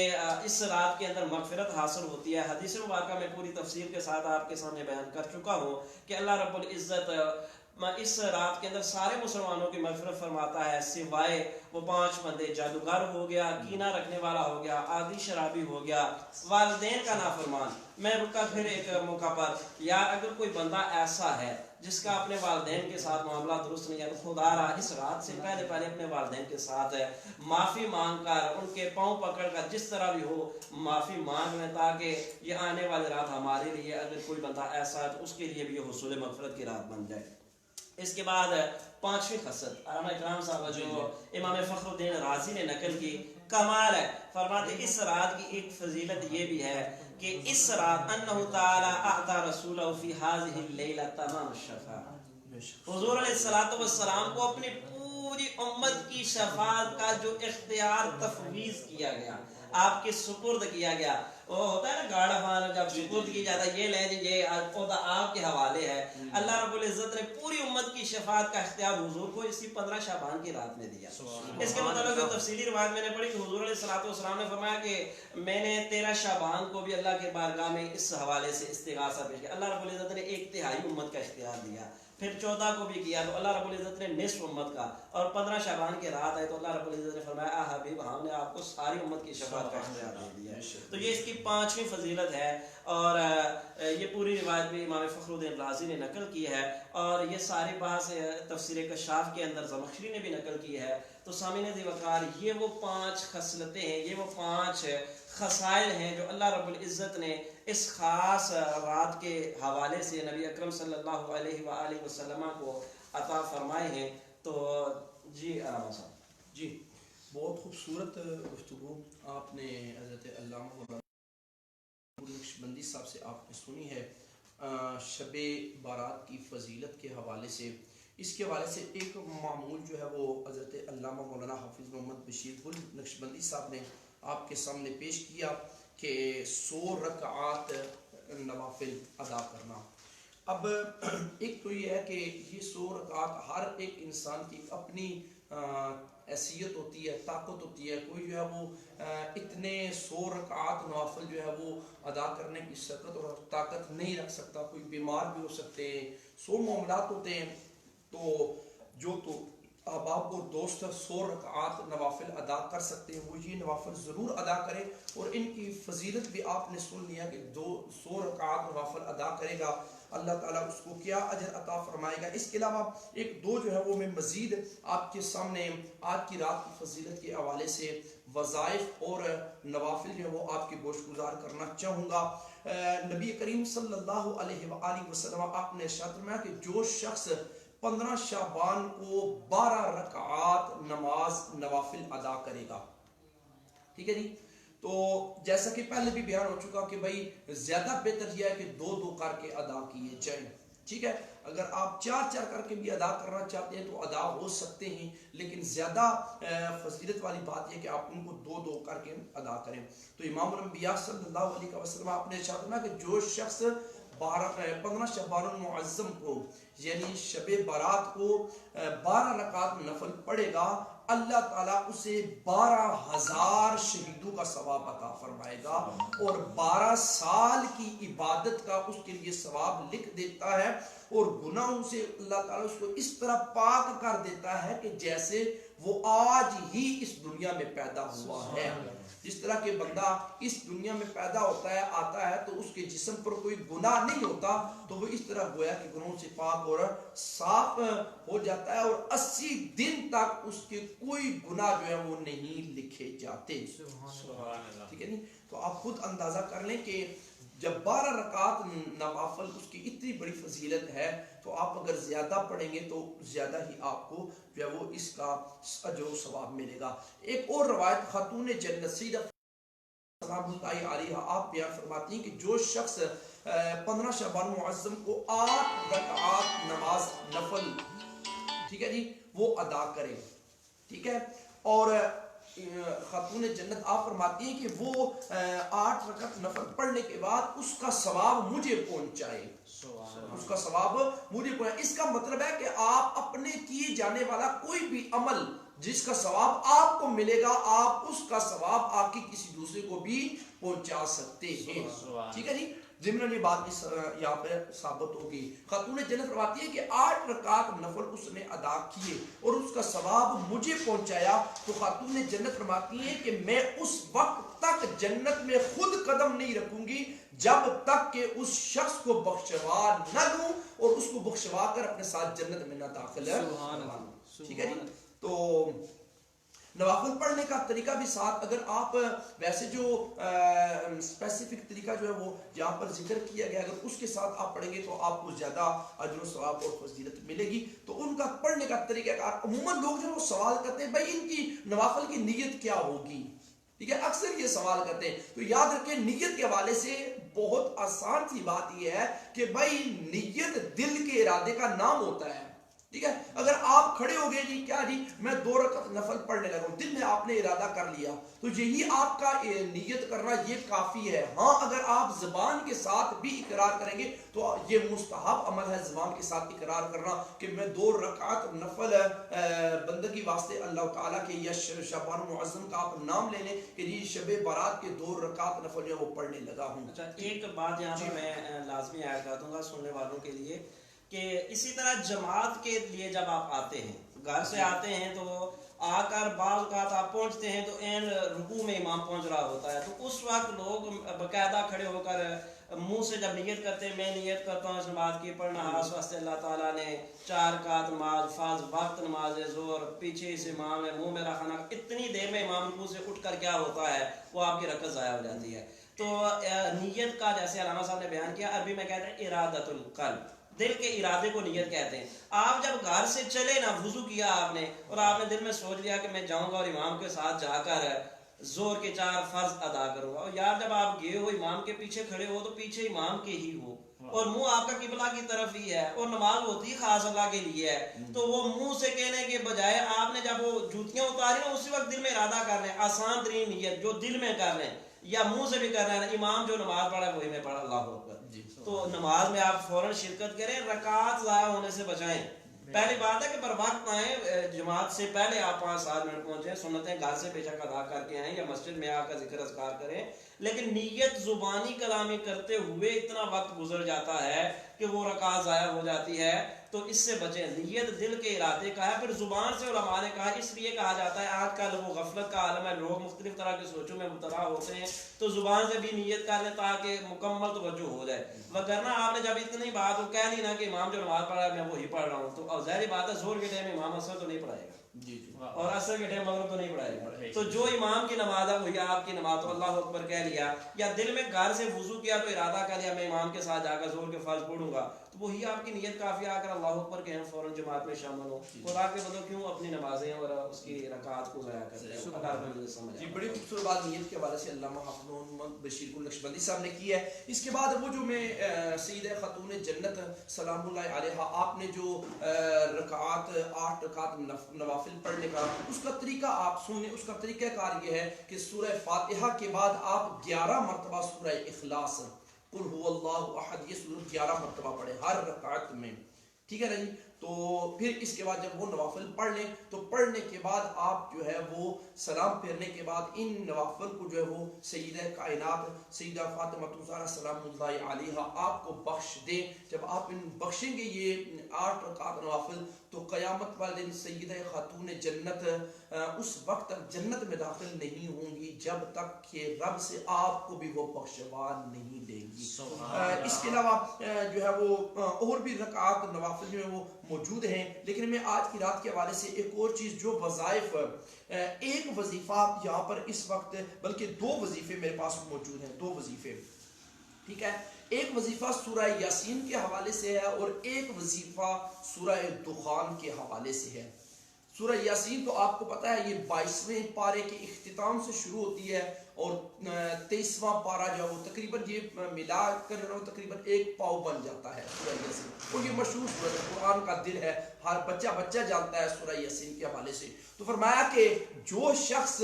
اس رات کے اندر مغفرت حاصل ہوتی ہے۔ حدیث مبارکہ میں پوری تفصیل کے ساتھ آپ کے سامنے بیان کر چکا ہوں کہ اللہ رب العزت اس رات کے اندر سارے مسلمانوں کی مغفرت فرماتا ہے، سوائے وہ 5 بندے، جادوگر ہو گیا، کینہ رکھنے والا ہو گیا، عادی شرابی ہو گیا، والدین کا نافرمان۔ میں رکا پھر ایک موقع پر، یار اگر کوئی بندہ ایسا ہے جس کا اپنے والدین کے ساتھ معاملہ درست نہیں ہے، تو خدا را اس رات سے پہلے اپنے والدین کے ساتھ معافی مانگ کر، ان کے پاؤں پکڑ کر، جس طرح بھی ہو معافی مانگ لیں، تاکہ یہ آنے والی رات ہمارے لیے اگر کوئی بندہ ایسا ہے تو اس کے لیے بھی یہ حصول مغفرت کی رات بن جائے۔ اس کے بعد 5ویں خصلت علامہ اکرام صاحب جو امام فخر الدین رازی نے نقل کی، کمال ہے، فرماتے اس رات کی ایک فضیلت یہ بھی ہے کہ اس رات انہ تعالی اعطى رسولہ فی هذه اللیلہ تمام الشفاء، حضور علیہ السلام کو اپنی پوری امت کی شفاعت کا جو اختیار تفویض کیا گیا، آپ کے سپرد کیا گیا، وہ ہوتا ہے نا گاڑا فانا جب سپرد کی جاتا ہے، یہ لے جی یہ عہدہ آپ کے حوالے ہے، اللہ رب العزت نے پوری امت کی شفاعت کا اختیار حضور کو اسی 15 شعبان کی رات میں دیا۔ اس کے متعلق جو تفصیلی روایت میں نے پڑھی کہ حضور علیہ السلام نے فرمایا کہ میں نے 13 شعبان کو بھی اللہ کے بارگاہ میں اس حوالے سے استغاثہ پیش کیا، اللہ رب العزت نے 1/3 امت کا اختیار دیا، پھر 14 کو بھی کیا تو اللہ رب العزت نے نصف امت کا، اور 15 شعبان کی رات آئی تو اللہ رب العزت نے فرمایا حبیب ہم نے آپ کو ساری امت کی شفاعت کا اختیار دے دیا ہے۔ تو یہ اس کی 5ویں فضیلت ہے، اور یہ پوری روایت بھی امام فخر الدین رازی نے نقل کی ہے، اور یہ ساری بحث تفسیر کشاف کے اندر زمخشری نے بھی نقل کی ہے۔ تو سامعین ذی وقار، یہ وہ 5 خصلتیں ہیں، یہ وہ 5 خصائل ہیں جو اللہ رب العزت نے اس خاص رات کے حوالے سے نبی اکرم صلی اللہ علیہ وآلہ وسلم کو عطا فرمائے ہیں۔ تو جی علامہ صاحب جی، بہت خوبصورت گفتگو آپ نے حضرت علامہ مولانا نقشبندی صاحب سے آپ نے سنی ہے شب بارات کی فضیلت کے حوالے سے۔ اس کے حوالے سے ایک معمول جو ہے وہ حضرت علامہ مولانا حافظ محمد بشیر گل نقشبندی صاحب نے آپ کے سامنے پیش کیا کہ 100 رکعات نوافل ادا کرنا۔ اب ایک تو یہ ہے کہ یہ 100 رکعات ہر ایک انسان کی اپنی حیثیت ہوتی ہے، طاقت ہوتی ہے، کوئی جو ہے وہ اتنے 100 رکعات نوافل جو ہے وہ ادا کرنے کی شکت اور طاقت نہیں رکھ سکتا، کوئی بیمار بھی ہو سکتے ہیں، 100 معاملات ہوتے ہیں، تو جو تو احباب اور دوست 100 رکعات نوافل ادا کر سکتے ہیں وہ یہ نوافل ضرور ادا کریں، اور ان کی فضیلت بھی آپ نے سن لیا کہ 100 رکعات نوافل ادا کرے گا اللہ تعالیٰ اس کو کیا اجر عطا فرمائے گا۔ اس کے علاوہ ایک دو جو ہے وہ میں مزید آپ کے سامنے آج کی رات کی فضیلت کے حوالے سے وظائف اور نوافل جو وہ آپ کے گوش گزار کرنا چاہوں گا۔ نبی کریم صلی اللہ علیہ وآلہ وسلم آپ نے ارشاد فرمایا کہ جو شخص 15 شعبان کو 12 رکعات نماز نوافل ادا کرے گا، ٹھیک ہے جی، تو جیسا کہ پہلے بھی بیان ہو چکا کہ بھائی زیادہ بہتر یہ ہے کہ 2 کر کے ادا کیے جائیں، ٹھیک ہے، اگر آپ 4 کر کے بھی ادا کرنا چاہتے ہیں تو ادا ہو سکتے ہیں، لیکن زیادہ فضیلت والی بات یہ کہ آپ ان کو 2 کر کے ادا کریں۔ تو امام الانبیاء صلی اللہ علیہ وسلم آپ نے ارشاد فرمایا کہ جو شخص 15 شعبان المعظم کو یعنی شب بارات کو 12 رکعات نفل پڑھے گا، اللہ تعالیٰ اسے 12,000 شہیدوں کا ثواب عطا فرمائے گا، اور 12 سال کی عبادت کا اس کے لیے ثواب لکھ دیتا ہے، اور گناہوں سے اللہ تعالیٰ اس کو اس طرح پاک کر دیتا ہے کہ جیسے وہ آج ہی اس دنیا میں پیدا ہوا ہے۔ جس طرح کہ بندہ اس دنیا میں پیدا ہوتا ہے، آتا ہے، تو اس کے جسم پر کوئی گناہ نہیں ہوتا، تو وہ اس طرح گویا کہ گناہوں سے پاک اور صاف ہو جاتا ہے، اور 80 دن تک اس کے کوئی گناہ جو ہے وہ نہیں لکھے جاتے۔ ٹھیک ہے نہیں، تو آپ خود اندازہ کر لیں کہ جب 12 رکعت نوافل اس کی اتنی بڑی فضیلت ہے تو آپ اگر زیادہ پڑھیں گے تو زیادہ ہی آپ کو جو ہے وہ اس کا اجر و ثواب ملے گا. ایک اور روایت خاتون جنت سیدہ سلام اللہ علیہ آپ بیان فرماتی ہیں کہ جو شخص 15 شعبان معظم کو 8 رکعات نماز نفل ٹھیک ہے جی وہ ادا کرے, ٹھیک ہے, اور خاتون جنت آپ فرماتی ہیں کہ وہ 8 رکعت نفل پڑھنے کے بعد اس کا ثواب مجھے پہنچائے, اس کا ثواب مجھے پہنچائے. اس کا مطلب ہے کہ آپ اپنے کیے جانے والا کوئی بھی عمل جس کا ثواب آپ کو ملے گا آپ اس کا ثواب آپ کی کسی دوسرے کو بھی پہنچا سکتے ہیں, ٹھیک ہے جی. ضمن یہ بات یہاں پہ ثابت ہوگی. خاتون جنت فرماتی ہے کہ 8 رکعت نفل اس نے ادا کیے اور اس کا ثواب مجھے پہنچایا, تو خاتون جنت فرماتی ہیں کہ میں اس وقت تک جنت میں خود قدم نہیں رکھوں گی جب تک کہ اس شخص کو بخشوا نہ دوں اور اس کو بخشوا کر اپنے ساتھ جنت میں نہ داخل کروں. ٹھیک ہے جی. تو نوافل پڑھنے کا طریقہ بھی ساتھ اگر آپ ویسے جو اسپیسیفک طریقہ جو ہے وہ یہاں پر ذکر کیا گیا اگر اس کے ساتھ آپ پڑھیں گے تو آپ کو زیادہ اجر و ثواب اور فضیلت ملے گی. تو ان کا پڑھنے کا طریقہ عموماً لوگ جو وہ سوال کرتے ہیں بھائی ان کی نوافل کی نیت کیا ہوگی, ٹھیک ہے, اکثر یہ سوال کرتے ہیں. تو یاد رکھیں نیت کے حوالے سے بہت آسان سی بات یہ ہے کہ بھائی نیت دل کے ارادے کا نام ہوتا ہے, ٹھیک ہے. اگر آپ کھڑے ہو گئے جی کیا جی میں 2 رکعت نفل پڑھنے لگا ہوں, دل میں آپ نے ارادہ کر لیا تو یہی آپ کا نیت کرنا یہ کافی ہے. ہاں اگر آپ زبان کے ساتھ بھی اقرار کریں گے تو یہ مستحب عمل ہے زبان کے ساتھ اقرار کرنا کہ میں 2 رکعت نفل بندگی واسطے اللہ تعالیٰ کے یا شعبان معظم کا آپ نام لے لیں کہ جی شب بارات کے 2 رکعت نفل جو وہ پڑھنے لگا ہوں. اچھا ایک بات یہاں پر میں لازمی ایڈ کر دوں گا سننے والوں کے لیے کہ اسی طرح جماعت کے لیے جب آپ آتے ہیں گھر سے آتے ہیں تو آ کر بعض اوقات آپ پہنچتے ہیں تو این رکوع میں امام پہنچ رہا ہوتا ہے تو اس وقت لوگ باقاعدہ کھڑے ہو کر منہ سے جب نیت کرتے ہیں میں نیت کرتا ہوں اس نماز کی پڑھنا خاص واسطے اللہ تعالیٰ نے 4 رکعت نماز فرض وقت نماز ظہر پیچھے سے امام ہے منہ میں رکھنا اتنی دیر میں امام رکوع سے اٹھ کر کیا ہوتا ہے وہ آپ کی رکعت ضائع ہو جاتی ہے. تو نیت کا جیسے علامہ صاحب نے بیان کیا عربی میں کہتے ہیں ارادۃ القلب, دل کے ارادے کو نیت کہتے ہیں. آپ جب گھر سے چلے نا وضو کیا آپ نے اور آپ نے دل میں سوچ لیا کہ میں جاؤں گا اور امام کے ساتھ جا کر زور کے 4 فرض ادا کروں گا, اور یار جب آپ گئے ہو امام کے پیچھے کھڑے ہو تو پیچھے امام کے ہی ہو اور منہ آپ کا قبلہ کی طرف ہی ہے اور نماز ہوتی خاص اللہ کے لیے ہے, تو وہ منہ سے کہنے کے بجائے آپ نے جب وہ جوتیاں اتاری نا اسی وقت دل میں ارادہ کر رہے ہیں, آسان ترین نیت جو دل میں کر رہے ہیں یا منہ سے بھی کر رہے ہیں امام جو نماز پڑھا ہے وہی میں پڑھا اللہ اکبر. تو نماز میں آپ فوراً شرکت کریں, رکعات ضائع ہونے سے بچائیں. پہلی بات ہے کہ بر وقت آئیں, جماعت سے پہلے آپ 5-7 منٹ پہنچیں, سنتیں گھر سے بے شک ادا کر کے آئیں یا مسجد میں آ کر ذکر اذکار کریں, لیکن نیت زبانی کلامی کرتے ہوئے اتنا وقت گزر جاتا ہے کہ وہ رکعت ضائع ہو جاتی ہے, تو اس سے بچیں. نیت دل کے ارادے کا ہے. پھر زبان سے علماء نے کہا اس لیے کہا جاتا ہے آج کل وہ غفلت کا عالم ہے, لوگ مختلف طرح کی سوچوں میں مبتلا ہوتے ہیں تو زبان سے بھی نیت کر لیں تاکہ مکمل توجہ ہو جائے, وگرنہ آپ نے جب اتنی بات وہ کہہ لی نا کہ امام جو نماز پڑھا ہے میں وہی پڑھ رہا ہوں, تو ظاہری بات ہے زور کے ٹائم امام اثر تو نہیں پڑھائے گا اور اثر کے ٹائم مغرب تو نہیں پڑھائے گا, تو جو امام کی نماز ہے وہی آپ کی نماز. تو اللہ اکبر کہہ لیا یا دل میں گھر سے وضو کیا تو ارادہ کر لیا میں امام کے ساتھ جا کر زور کے فرض پڑھوں گا, تو وہی آپ کی نیت کافی. آ کر اللہ اکبر کہیں فوراً جماعت میں شامل ہو اور آپ کے مطلب کیوں اپنی نمازیں اور اس کی رکعات کو ضائع کرتے ہیں. جی بڑی خوبصورت بات نیت کے حوالے سے علامہ حافظ محمد بشیر نقشبندی صاحب نے کی ہے. اس کے بعد وہ جو میں سیدہ خاتون جنت سلام اللہ علیہا آپ نے جو رکعات 8 رکعات نوافل پڑھنے کا اس کا طریقہ آپ سنیں. اس کا طریقہ کار یہ ہے کہ سورہ فاتحہ کے بعد آپ 11 مرتبہ سورہ اخلاص قل هو اللہ احد یہ سورت 11 مرتبہ پڑھے ہر رکعت میں, ٹھیک ہے نا جی. تو پھر اس کے بعد جب وہ نوافل پڑھ لیں تو پڑھنے کے بعد آپ جو ہے وہ سلام پھیرنے کے بعد ان نوافل کو جو ہے وہ سیدہ کائنات سیدہ فاطمہ الزہرا سلام اللہ علیہا آپ کو بخش دیں. جب آپ ان بخشیں گے یہ 8 رکعات نوافل تو قیامت والے دن سیدہ خاتون جنت اس وقت تک جنت میں داخل نہیں ہوں گی جب تک کہ رب سے آپ کو بھی وہ بخشوان نہیں دے گی. اس کے علاوہ جو ہے وہ اور بھی رکعات نوافل جو ہے وہ موجود ہیں, لیکن میں آج کی رات کے حوالے سے ایک اور چیز جو وظائف ایک وظیفہ یہاں پر اس وقت بلکہ 2 وظیفے میرے پاس موجود ہیں, 2 وظیفے. ٹھیک ہے. ایک وظیفہ سورہ یاسین کے حوالے سے ہے اور ایک وظیفہ سورہ دخان کے حوالے سے ہے. سورہ یاسین تو آپ کو پتہ ہے یہ 22ویں پارے کے اختتام سے شروع ہوتی ہے اور 23واں پارہ جو ہے وہ تقریباً یہ ملا کر جو ہے تقریباً ایک پاؤ بن جاتا ہے سورہ یاسین. اور یہ مشہور سورہ ہے، قرآن کا دل ہے، ہر بچہ جانتا ہے سورہ یاسین کے حوالے سے. تو فرمایا کہ جو شخص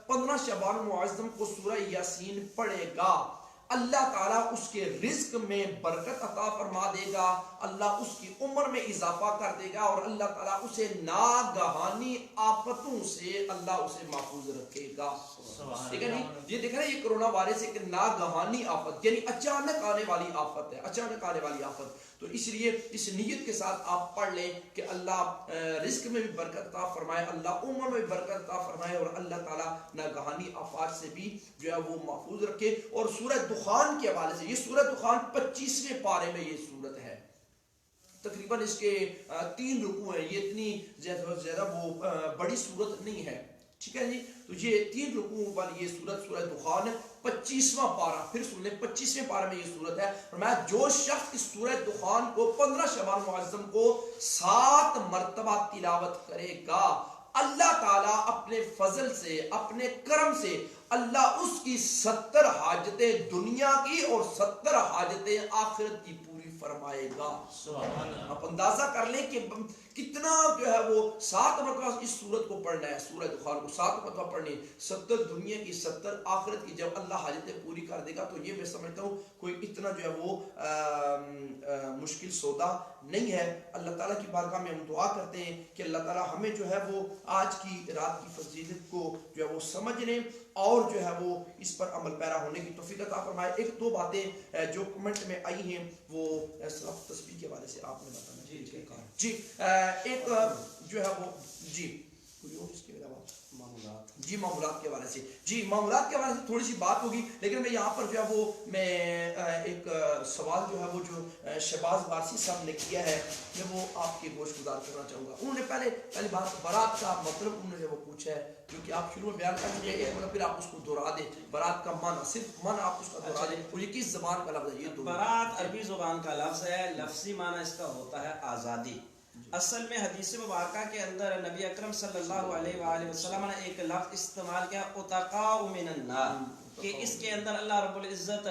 15 شعبان المعظم کو سورہ یاسین پڑھے گا اللہ تعالیٰ اس کے رزق میں برکت عطا فرما دے گا، اللہ اس کی عمر میں اضافہ کر دے گا اور اللہ تعالیٰ اسے ناگہانی آفتوں سے اللہ اسے محفوظ رکھے گا. ٹھیک ہے نہیں، یہ دیکھ رہے ہیں یہ کرونا وائرس ایک ناگہانی آفت یعنی اچانک آنے والی آفت ہے، اچانک آنے والی آفت. تو اس لیے اس نیت کے ساتھ آپ پڑھ لیں کہ اللہ رزق میں بھی برکت عطا فرمائے، اللہ عمر میں بھی برکت عطا فرمائے اور اللہ تعالیٰ ناگہانی آفات سے بھی جو ہے وہ محفوظ رکھے. اور سورہ دخان کے حوالے سے، یہ سورہ دخان 25ویں پارے میں یہ سورت ہے، تقریباً اس کے 3 رکوع ہیں، یہ اتنی زیادہ وہ بڑی سورت نہیں ہے. ٹھیک ہے جی، تو یہ 3 رکوع والی یہ سورت سورہ دخان ہے. 25واں پارہ پھر سن لیں، 25ویں پارے میں یہ سورت ہے. فرمایا جو شخص اس سورہ دخان کو 15 شعبان معظم کو 7 مرتبہ تلاوت کرے گا اللہ تعالیٰ اپنے فضل سے اپنے کرم سے اللہ اس کی 70 حاجتیں دنیا کی اور 70 حاجتیں آخرت کی پوری فرمائے گا. آپ اندازہ کر لیں کہ کتنا جو ہے وہ 7 مرتبہ اس سورت کو پڑھنا ہے، سورہ دخان کو 7 مرتبہ پڑھنی، 70 دنیا کی 70 آخرت کی. جب اللہ حاجتیں پوری کر دے گا تو یہ میں سمجھتا ہوں کوئی اتنا جو ہے وہ مشکل سودا نہیں ہے. اللہ تعالیٰ کی بارگاہ میں ہم دعا کرتے ہیں کہ اللہ تعالیٰ ہمیں جو ہے وہ آج کی رات کی فضیلت کو جو ہے وہ سمجھنے اور جو ہے وہ اس پر عمل پیرا ہونے کی توفیق عطا فرمائے. 1-2 باتیں جو کمنٹ میں آئی ہیں وہ صرف تسبیح کے حوالے سے آپ نے بتانا. جی ایک جو ہے وہ جی کوئی اور اس کے علاوہ جی معاملات کے حوالے سے، جی معاملات کے حوالے سے تھوڑی سی بات ہوگی، لیکن میں یہاں پر جو ہے وہ میں ایک سوال جو ہے وہ جو شہباز وارثی صاحب نے کیا ہے میں وہ آپ کے گوش گزار کرنا چاہوں گا. انہوں نے پہلی بات برات کا مطلب انہوں نے وہ پوچھا ہے جو کہ آپ شروع میں بیان کر چکے ہیں، مطلب پھر آپ اس کو دہرا دیں. برات کا معنی صرف معنی آپ اس کا دہرا دیں اور یہ کس زبان کا لفظ ہے؟ یہ برات عربی زبان کا لفظ ہے، لفظی معنی اس کا ہوتا ہے آزادی. اصل میں حدیث مبارکہ کے اندر نبی اکرم صلی اللہ علیہ وآلہ وسلم نے ایک لفظ استعمال کیا اتقاء من النار، کہ اس کے اندر اللہ رب العزت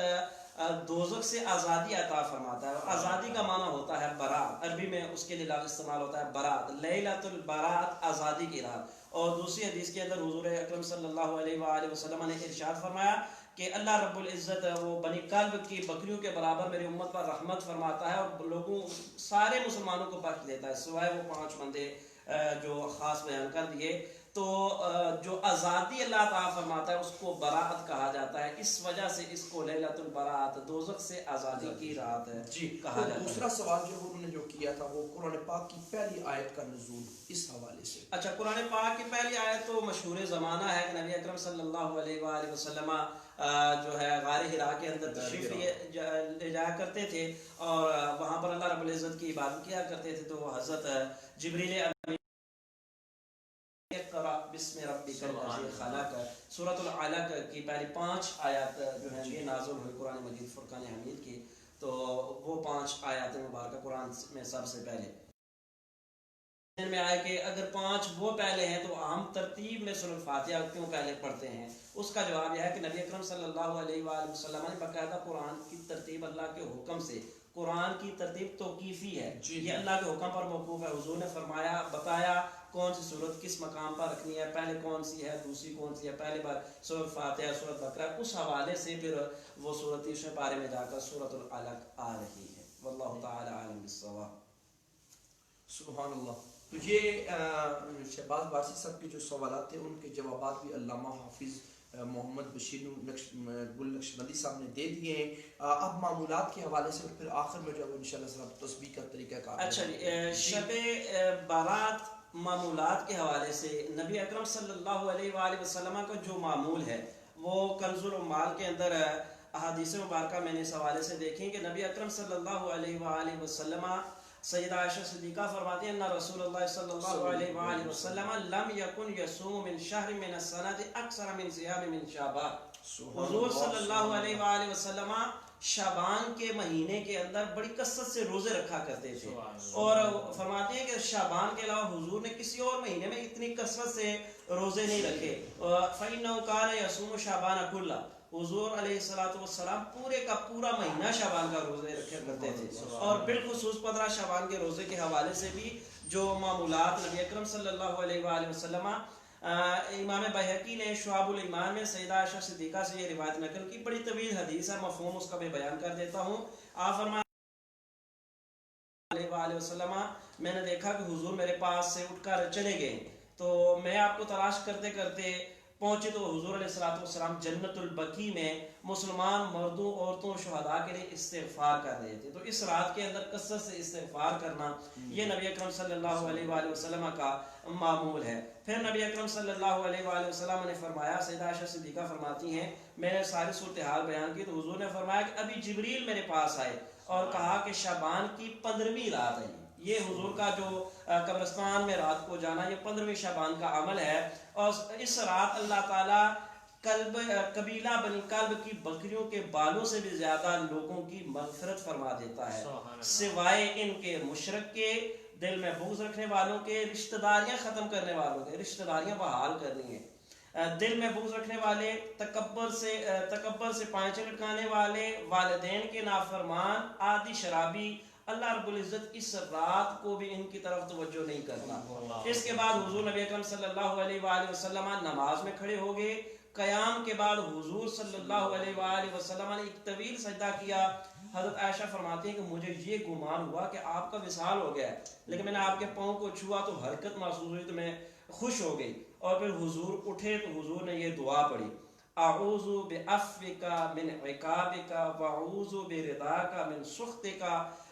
دوزخ سے آزادی عطا فرماتا ہے. آزادی کا معنی ہوتا ہے برات، عربی میں اس کے لیے لفظ استعمال ہوتا ہے برات، لیلۃ البرات، آزادی کی رات. اور دوسری حدیث کے اندر حضور اکرم صلی اللہ علیہ وآلہ وسلم نے ارشاد فرمایا کہ اللہ رب العزت وہ بنی کلب کی بکریوں کے برابر میری امت پر رحمت فرماتا ہے اور لوگوں سارے مسلمانوں کو بخش دیتا ہے سوائے وہ 5 بندے جو خاص بیان کر دیے. تو جو آزادی اللہ تعالیٰ فرماتا ہے اس کو برات کہا جاتا ہے، اس وجہ سے اس کو لیلۃ البرات، دوزخ سے آزادی کی رات ہے جی کہا جاتا ہے. دوسرا سوال جو انہوں نے جو کیا تھا وہ قرآن پاک کی پہلی آیت کا نزول اس حوالے سے. اچھا، قرآن پاک کی پہلی آیت تو مشہور زمانہ ہے کہ نبی اکرم صلی اللہ علیہ وآلہ وسلم جو ہے غار حرا کے اندر تشریف لے جایا کرتے تھے اور وہاں پر اللہ رب العزت کی عبادت کیا کرتے تھے. تو حضرت جبریل اقرأ بسم ربک الذی خلق، سورۃ العلق کی پہلی 5 آیات جو ہیں یہ نازل ہوئی قرآن مجید فرقان حمید کی. تو وہ 5 آیات مبارکہ قرآن میں سب سے پہلے میں آئے کہ اگر 5 وہ پہلے ہیں تو عام ترتیب میں سورۃ الفاتحہ کیوں پہلے پڑھتے ہیں؟ اس کا جواب یہ ہے کہ نبی اکرم صلی اللہ علیہ وآلہ وسلم نے باقاعدہ قرآن کی ترتیب اللہ کے حکم سے، قرآن کی ترتیب توقیفی ہے، یہ اللہ کے حکم پر موقوف ہے. حضور نے فرمایا، بتایا کون سی صورت کس مقام پر رکھنی ہے، پہلے کون سی ہے، دوسری کون سی ہے، پہلے بار سورۃ فاتحہ، سورۃ بقرہ، اس حوالے سے پھر وہ سورت 30ویں پارے میں جا کر سورۃ العلق آ رہی ہے. واللہ تعالی عالم بالصواب. سبحان اللہ. تو یہ شہباز وارثی صاحب کے جو سوالات تھے ان کے جوابات بھی علامہ حافظ محمد بشیر گل نقشبندی صاحب نے دے دیے ہیں. اب معمولات کے حوالے سے اور پھر آخر میں جو ہے وہ انشاءاللہ صاحب تسبیح کا طریقہ کار. اچھا جی، شب بارات معمولات کے حوالے سے نبی اکرم صلی اللہ علیہ وآلہ وسلم کا جو معمول ہے وہ کنز العمال کے اندر احادیث مبارکہ میں نے اس حوالے سے دیکھیں کہ نبی اکرم صلی اللہ علیہ وآلہ وسلم، سیدہ عائشہ صدیقہ فرماتی ہیں ان رسول اللہ صلی اللہ علیہ وآلہ وسلم لم یکن یصوم من شہر من السنۃ اکثر من صیام من شعبان. حضور صلی اللہ علیہ وآلہ وسلم شعبان کے مہینے کے اندر بڑی کثرت سے روزے رکھا کرتے تھے، اور فرماتے ہیں کہ شعبان کے علاوہ حضور نے کسی اور مہینے میں اتنی کثرت سے روزے نہیں رکھے۔ فَإِنَّهُ كَانَ يَصُومُ شَعْبَانَ كُلَّهُ، حضور علیہ السلام پورے کا پورا مہینہ شعبان کا روزے رکھا کرتے تھے، اور بالخصوص 15 شعبان کے روزے کے حوالے سے بھی جو معمولات نبی اکرم صلی اللہ علیہ وآلہ وسلم، امام بہقی نے شعب الایمان میں سیدہ عائشہ صدیقہ سے یہ روایت نقل کی، بڑی طویل حدیث ہے، مفہوم اس کا میں بیان کر دیتا ہوں۔ آپ فرماتے علیہ وآلہ وسلم، میں نے دیکھا کہ حضور میرے پاس سے اٹھ کر چلے گئے، تو میں آپ کو تلاش کرتے کرتے پہنچے تو حضور علیہ السلام جنت البقیع میں مسلمان مردوں عورتوں شہداء کے لیے استغفار کر رہے تھے۔ تو اس رات کے اندر کثرت سے استغفار کرنا یہ نبی اکرم صلی اللہ علیہ وآلہ وسلم کا معمول ہے۔ پھر نبی اکرم صلی اللہ علیہ وآلہ وسلم نے فرمایا، سیدہ عائشہ صدیقہ فرماتی ہیں، میں نے ساری صورتحال بیان کی تو حضور نے فرمایا کہ ابھی جبریل میرے پاس آئے اور کہا کہ شعبان کی 15ویں رات ہے۔ یہ حضور کا جو قبرستان میں رات کو جانا، یہ 15ویں شعبان کا عمل ہے، اور اس رات اللہ تعالیٰ قبیلہ بنی کلب کی بکریوں کے بالوں سے بھی زیادہ لوگوں کی مغفرت فرما دیتا ہے، سوائے ان کے مشرک کے، دل میں بغض رکھنے والوں کے، رشتہ داریاں ختم کرنے والوں کے، رشتہ داریاں بحال کرنی ہیں، دل میں بغض رکھنے والے، تکبر سے پائچے لٹکانے والے، والدین کے نافرمان، عادی شرابی، اللہ رب العزت اس رات کو بھی ان کی طرف توجہ نہیں کرتا۔ اس کے بعد حضور نبی اکرم صلی اللہ علیہ وآلہ وسلم نماز میں کھڑے ہو گئے۔ قیام کے بعد حضور صلی اللہ علیہ وآلہ وسلم نے ایک طویل سجدہ کیا۔ حضرت عائشہ فرماتی ہیں کہ مجھے یہ گمان ہوا کہ آپ کا وصال ہو گیا ہے، لیکن میں نے آپ کے پاؤں کو چھوا تو حرکت محسوس ہوئی تو میں خوش ہو گئی، اور پھر حضور اٹھے تو حضور نے یہ دعا پڑھی، اعوذ بعفوک من عقابک واعوذ برضاک من سخطک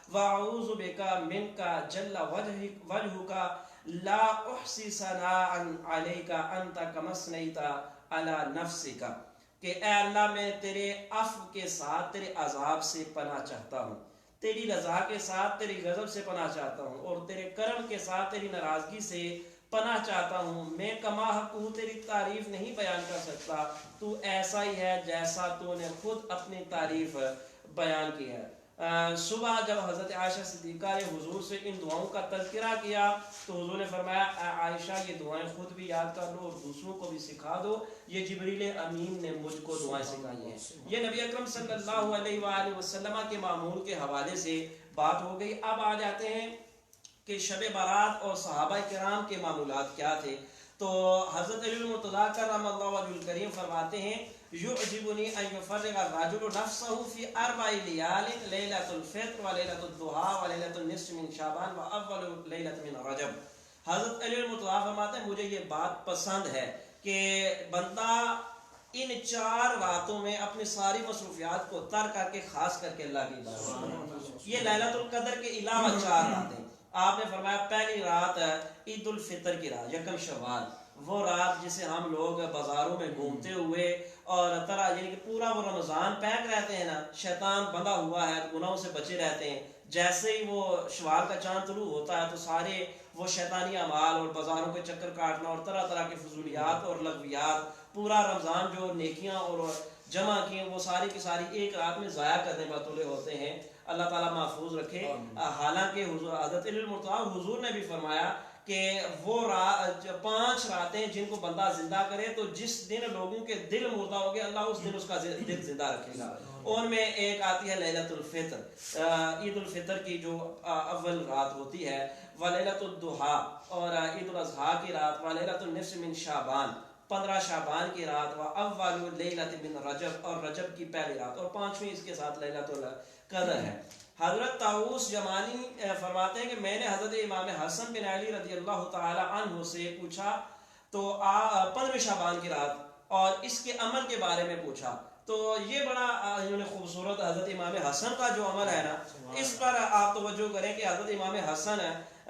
واعوذ بک منک جل وجهک لا احصی ثناء علیک انت کما اثنیت علی نفسک، کہ اے اللہ میں تیرے عفو کے ساتھ تیرے عذاب سے پناہ چاہتا ہوں، تیری رضا کے ساتھ تیری غضب سے پناہ چاہتا ہوں، اور تیرے کرم کے ساتھ تیری ناراضگی سے پناہ چاہتا ہوں۔ میں کما حق ہوں، تیری تعریف نہیں بیان کر سکتا، تو ایسا ہی ہے جیسا تو نے خود اپنی تعریف بیان کی ہے۔ صبح جب حضرت عائشہ صدیقہ نے حضور سے ان دعاؤں کا تذکرہ کیا تو حضور نے فرمایا، اے عائشہ یہ دعائیں خود بھی یاد کر لو اور دوسروں کو بھی سکھا دو، یہ جبریل امین نے مجھ کو دعائیں سکھائی ہیں۔ یہ نبی اکرم صلی اللہ علیہ وآلہ وسلم کے معمول کے حوالے سے بات ہو گئی۔ اب آ جاتے ہیں کہ شب برات اور صحابہ کرام کے معمولات کیا تھے۔ تو حضرت علی المرتضیٰ کرم اللہ وجہ الکریم فرماتے ہیں، یعجبنی ان یفرغ الرجل نفسه فی 4 لیال، لیلۃ الفطر و لیلۃ الضحیٰ و لیلۃ النصف من شعبان و اول لیلۃ من رجب۔ حضرت علی المرتضیٰ فرماتے ہیں مجھے یہ بات پسند ہے کہ بندہ ان 4 راتوں میں اپنی ساری مصروفیات کو ترک کر کے خاص کر کے اللہ کی عبادت کرے۔ یہ لیلۃ القدر کے علاوہ 4 راتیں، آپ نے فرمایا پہلی رات عید الفطر کی رات، یکم شوال، وہ رات جسے ہم لوگ بازاروں میں گھومتے ہوئے اور طرح یعنی کہ پورا وہ رمضان پیک رہتے ہیں نا، شیطان بندھا ہوا ہے، گناہوں سے بچے رہتے ہیں، جیسے ہی وہ شوال کا چاند طلوع ہوتا ہے تو سارے وہ شیطانی اعمال اور بازاروں کے چکر کاٹنا اور طرح طرح کے فضولیات اور لغویات، پورا رمضان جو نیکیاں اور جمع کی وہ ساری کی ساری ایک رات میں ضائع کرنے پر تلے ہوتے ہیں۔ اللہ تعالیٰ محفوظ رکھے۔ حالانکہ حضرت علی المرتضیٰ حضور نے بھی فرمایا کہ وہ 5 راتیں جن کو بندہ زندہ کرے تو جس دن لوگوں کے دل مردہ ہو گئے اللہ اس دن اس کا دل زندہ رکھے گا۔ ان میں ایک آتی ہے لیلۃ الفطر، عید الفطر کی جو اول رات ہوتی ہے، ولیلۃ الضحیٰ اور عید الاضحیٰ کی رات، ولیلۃ النصف من شعبان 15 شعبان کی رات، و اول لیلۃ من رجب اور رجب کی پہلی رات، اور 5ویں اس کے ساتھ لیلۃ القدر ہے۔ حضرت طاؤوس یمانی فرماتے ہیں کہ میں نے حضرت امام حسن بن علی رضی اللہ تعالی عنہ سے پوچھا تو 15 شعبان کی رات اور اس کے عمل کے بارے میں پوچھا، تو یہ بڑا انہوں نے خوبصورت حضرت امام حسن کا جو عمل ہے نا، اس پر آپ توجہ کریں کہ حضرت امام حسن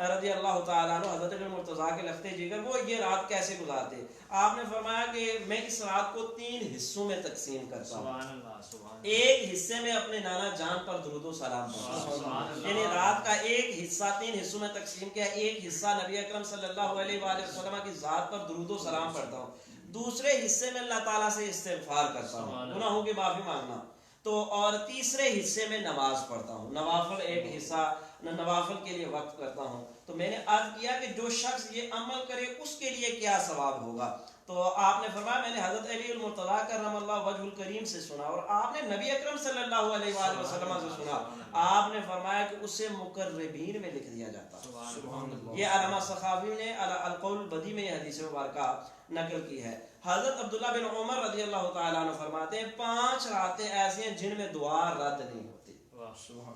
رضی اللہ تعالیٰ عنہ حضرت المرتضیٰ کے لخت جگر وہ یہ رات کیسے گزارتے۔ آپ نے فرمایا کہ میں اس رات کو 3 حصوں میں تقسیم کرتا ہوں، ایک حصے میں اپنے نانا جان پر درود و سلام پڑھتا ہوں، یعنی رات کا ایک حصہ 3 حصوں میں تقسیم کیا، ایک حصہ نبی اکرم صلی اللہ علیہ وآلہ وسلم کی ذات پر درود و سلام پڑھتا ہوں، دوسرے حصے میں اللہ تعالیٰ سے استغفار کرتا ہوں، گناہوں کی معافی مانگنا، تو اور تیسرے حصے میں نماز پڑھتا ہوں، نوافل ایک حصہ نوافل کے لیے وقت کرتا ہوں۔ تو میں نے عرض کیا کہ جو شخص یہ عمل کرے اس کے لیے کیا ثواب ہوگا؟ تو آپ نے فرمایا میں نے حضرت علی المرتضیٰ کرم اللہ وجہ الکریم سے سنا، اور آپ نے نبی اکرم صلی اللہ علیہ وآلہ وسلم سے سنا، آپ نے فرمایا کہ اسے مقربین میں لکھ دیا جاتا ہے۔ یہ علامہ سخاوی نے القول البدی میں یہ حدیث مبارکہ نقل کی ہے۔ حضرت عبداللہ بن عمر رضی اللہ تعالیٰ عنہ فرماتے ہیں 5 راتیں ایسی ہیں جن میں دعا رد نہیں ہوتی۔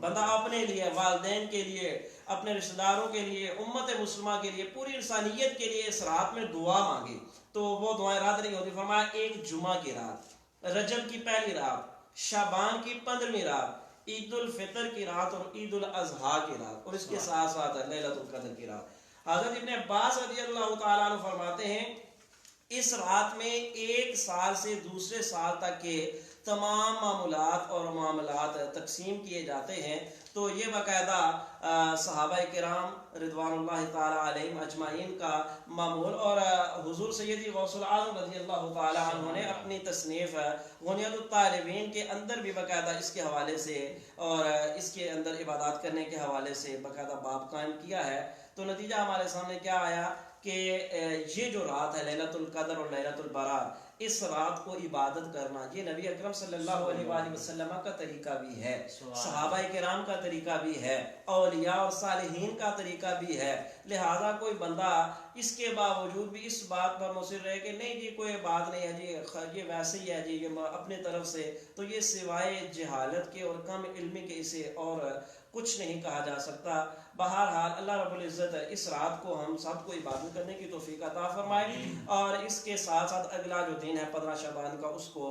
بندہ اپنے لیے، والدین کے لیے، اپنے رشتہ داروں کے لیے، امت مسلمہ کے لیے، پوری انسانیت کے لیے اس رات میں دعا مانگے تو وہ دعائیں رد نہیں ہوتی۔ فرمایا ایک جمعہ کی رات، رجب کی پہلی رات، شعبان کی 15ویں رات، عید الفطر کی رات اور عید الاضحیٰ کی رات، اور اس کے ساتھ ساتھ لیلۃ القدر کی رات۔ حضرت ابن عباس رضی اللہ تعالیٰ عنہ فرماتے ہیں اس رات میں 1 سال سے دوسرے سال تک کے تمام معمولات اور معاملات تقسیم کیے جاتے ہیں۔ تو یہ باقاعدہ صحابہ کرام رضوان اللہ تعالیٰ علیہم اجمعین کا معمول، اور حضور سیدی غوث العظم رضی اللہ تعالیٰ عنہ نے اپنی تصنیف غنیت الطالبین کے اندر بھی باقاعدہ اس کے حوالے سے اور اس کے اندر عبادات کرنے کے حوالے سے باقاعدہ باب قائم کیا ہے۔ تو نتیجہ ہمارے سامنے کیا آیا کہ یہ جو رات ہے لیلۃ القدر اور لیلۃ البرات، اس رات کو عبادت کرنا یہ نبی اکرم صلی اللہ علیہ وآلہ وسلم کا طریقہ بھی ہے، صحابہ کرام کا طریقہ بھی ہے، اولیاء اور صالحین کا طریقہ بھی ہے۔ لہذا کوئی بندہ اس کے باوجود بھی اس بات پر مصر رہے کہ نہیں جی کوئی بات نہیں ہے جی، یہ ویسے ہی ہے جی، یہ اپنے طرف سے، تو یہ سوائے جہالت کے اور کم علمی کے اسے اور کچھ نہیں کہا جا سکتا۔ بہرحال اللہ رب العزت اس رات کو ہم سب کو عبادت کرنے کی توفیق عطا فرمائے، اور اس کے ساتھ ساتھ اگلا جو دن ہے 15 شعبان کا اس کو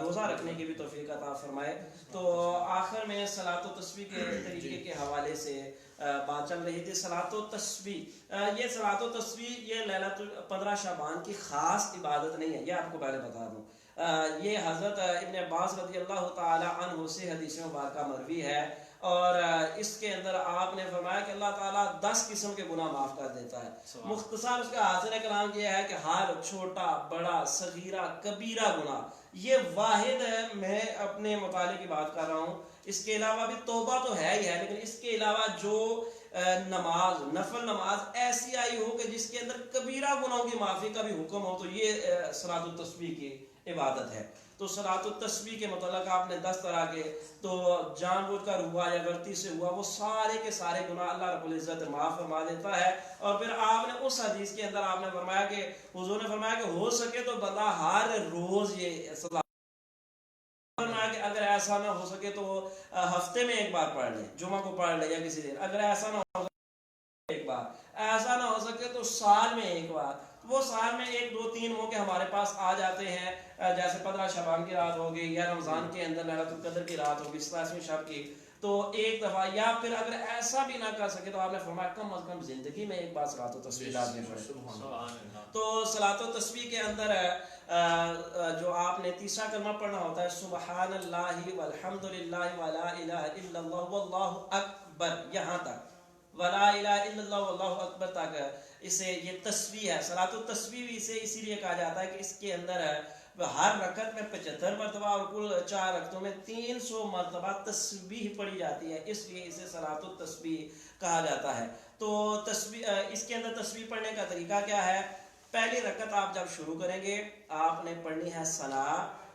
روزہ رکھنے کی بھی توفیق عطا فرمائے۔ تو آخر میں صلاۃ و تسبیح کے طریقے کے حوالے سے بات چل رہی تھی۔ صلاۃ و تسبیح، یہ صلاۃ و تسبیح یہ لیلۃ 15 شعبان کی خاص عبادت نہیں ہے، یہ آپ کو پہلے بتا دوں۔ یہ حضرت ابن عباس رضی اللہ تعالی عنہ سے حدیث مبارکہ مروی ہے، اور اس کے اندر آپ نے فرمایا کہ اللہ تعالیٰ 10 قسم کے گناہ معاف کر دیتا ہے۔ مختصر اس کا حاصل کلام یہ ہے کہ ہر چھوٹا، بڑا، صغیرہ، کبیرہ گناہ، یہ واحد میں اپنے مطالعے کی بات کر رہا ہوں، اس کے علاوہ بھی توبہ تو ہے ہی ہے، لیکن اس کے علاوہ جو نماز، نفل نماز ایسی آئی ہو کہ جس کے اندر کبیرہ گناہوں کی معافی کا بھی حکم ہو، تو یہ صلاۃ التسبیح کی عبادت ہے۔ تو صلاۃ التسبیح کے متعلق آپ نے 10 طرح کے، تو جان بوجھ کر ہوا یا غلطی سے ہوا، وہ سارے کے سارے گناہ اللہ رب العزت معاف فرما دیتا ہے۔ اور پھر آپ نے اس حدیث کے اندر آپ نے فرمایا کہ حضور نے فرمایا کہ ہو سکے تو بندہ ہر روز یہ صلاۃ، فرمایا کہ اگر ایسا نہ ہو سکے تو ہفتے میں ایک بار پڑھ لے، جمعہ کو پڑھ لے یا کسی دن، اگر ایسا نہ ہو سکے ایک بار، ایسا نہ ہو سکے تو سال میں ایک بار، وہ سال میں 1 2 3 موقع ہمارے پاس آ جاتے ہیں، جیسے 15 شعبان کی رات ہوگی، یا رمضان کے اندر لیلۃ القدر کی رات ہوگی 27ویں شب کی، تو ایک دفعہ، یا پھر اگر ایسا بھی نہ کر سکے تو آپ نے فرمایا کم از کم زندگی میں ایک بار صلاۃ و تسبیح لازمی پڑھے۔ تو صلاۃ و تسبیح کے اندر جو آپ نے تیسرا کلمہ پڑھنا ہوتا ہے سبحان اللہ والحمد للہ ولا الہ الا اللہ واللہ اکبر، یہاں تک ولا الہ الا اللہ واللہ اکبر تک، اسے یہ تسبیح ہے۔ صلاۃ التسبیح اسے اسی لیے کہا جاتا ہے کہ اس کے اندر ہر رکعت میں 75 مرتبہ اور کل 4 رکعتوں میں 300 مرتبہ تسبیح پڑھی جاتی ہے، اس لیے اسے صلاۃ التسبیح کہا جاتا ہے۔ تو تسبیح، اس کے اندر تسبیح پڑھنے کا طریقہ کیا ہے؟ پہلی رکعت آپ جب شروع کریں گے آپ نے پڑھنی ہے ثنا،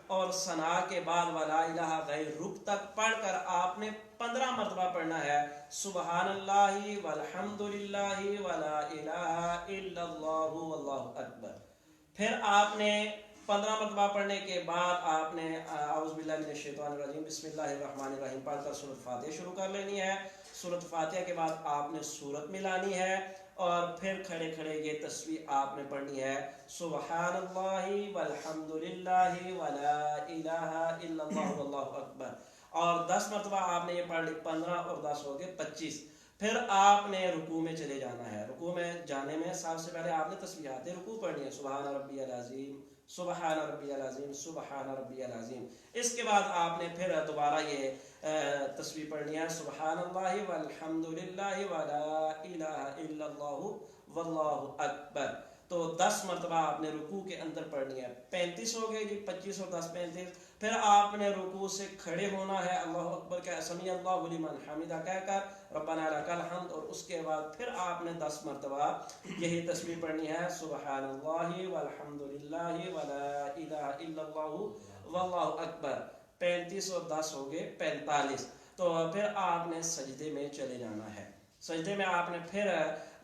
اور ثنا کے بعد ولا الہ غیر رک تک پڑھ کر آپ نے 15 مرتبہ پڑھنا ہے سبحان اللہ والحمد للہ ولا الہ الا اللہ واللہ اکبر۔ پھر آپ نے 15 مرتبہ پڑھنے کے بعد آپ نے اعوذ باللہ من الشیطان الرجیم بسم اللہ الرحمن الرحیم پڑھ کر سورۃ فاتحہ شروع کر لینی ہے۔ سورۃ فاتحہ کے بعد آپ نے سورت ملانی ہے، اور پھر کھڑے کھڑے یہ تسبیح آپ نے پڑھنی ہے سبحان اللہ والحمد للہ ولا الہ الا اللہ واللہ اکبر، اور 10 مرتبہ آپ نے یہ پڑھ لی، 15 اور 10 ہو گئے 25۔ پھر آپ نے رکوع میں چلے جانا ہے۔ رکوع میں جانے میں سب سے پہلے آپ نے تسبیحات رکوع پڑھنی ہے سبحان ربی العظیم سبحان ربی العظیم سبحان ربی العظیم۔ اس کے بعد آپ نے پھر دوبارہ یہ تسبیح پڑھنی ہے سبحان اللہ والحمد للہ ولا الہ الا اللہ واللہ اکبر۔ تو 10 مرتبہ آپ نے رکوع کے اندر پڑھنی ہے. 35 ہو گئے جی، 25 اور 10 35. پھر آپ نے رکوع سے کھڑے ہونا ہے، اللہ اکبر کہ سمیع اللہ لمن حمدہ کہہ کر ربنا لک الحمد، اور اس کے بعد پھر آپ نے 10 مرتبہ یہی تسبیح پڑھنی ہے، سبحان اللہ والحمد للہ ولا الہ الا اللہ واللہ اکبر. 35 اور 10 ہو گئے 45. تو پھر آپ نے سجدے میں چلے جانا ہے. سجدے میں آپ نے پھر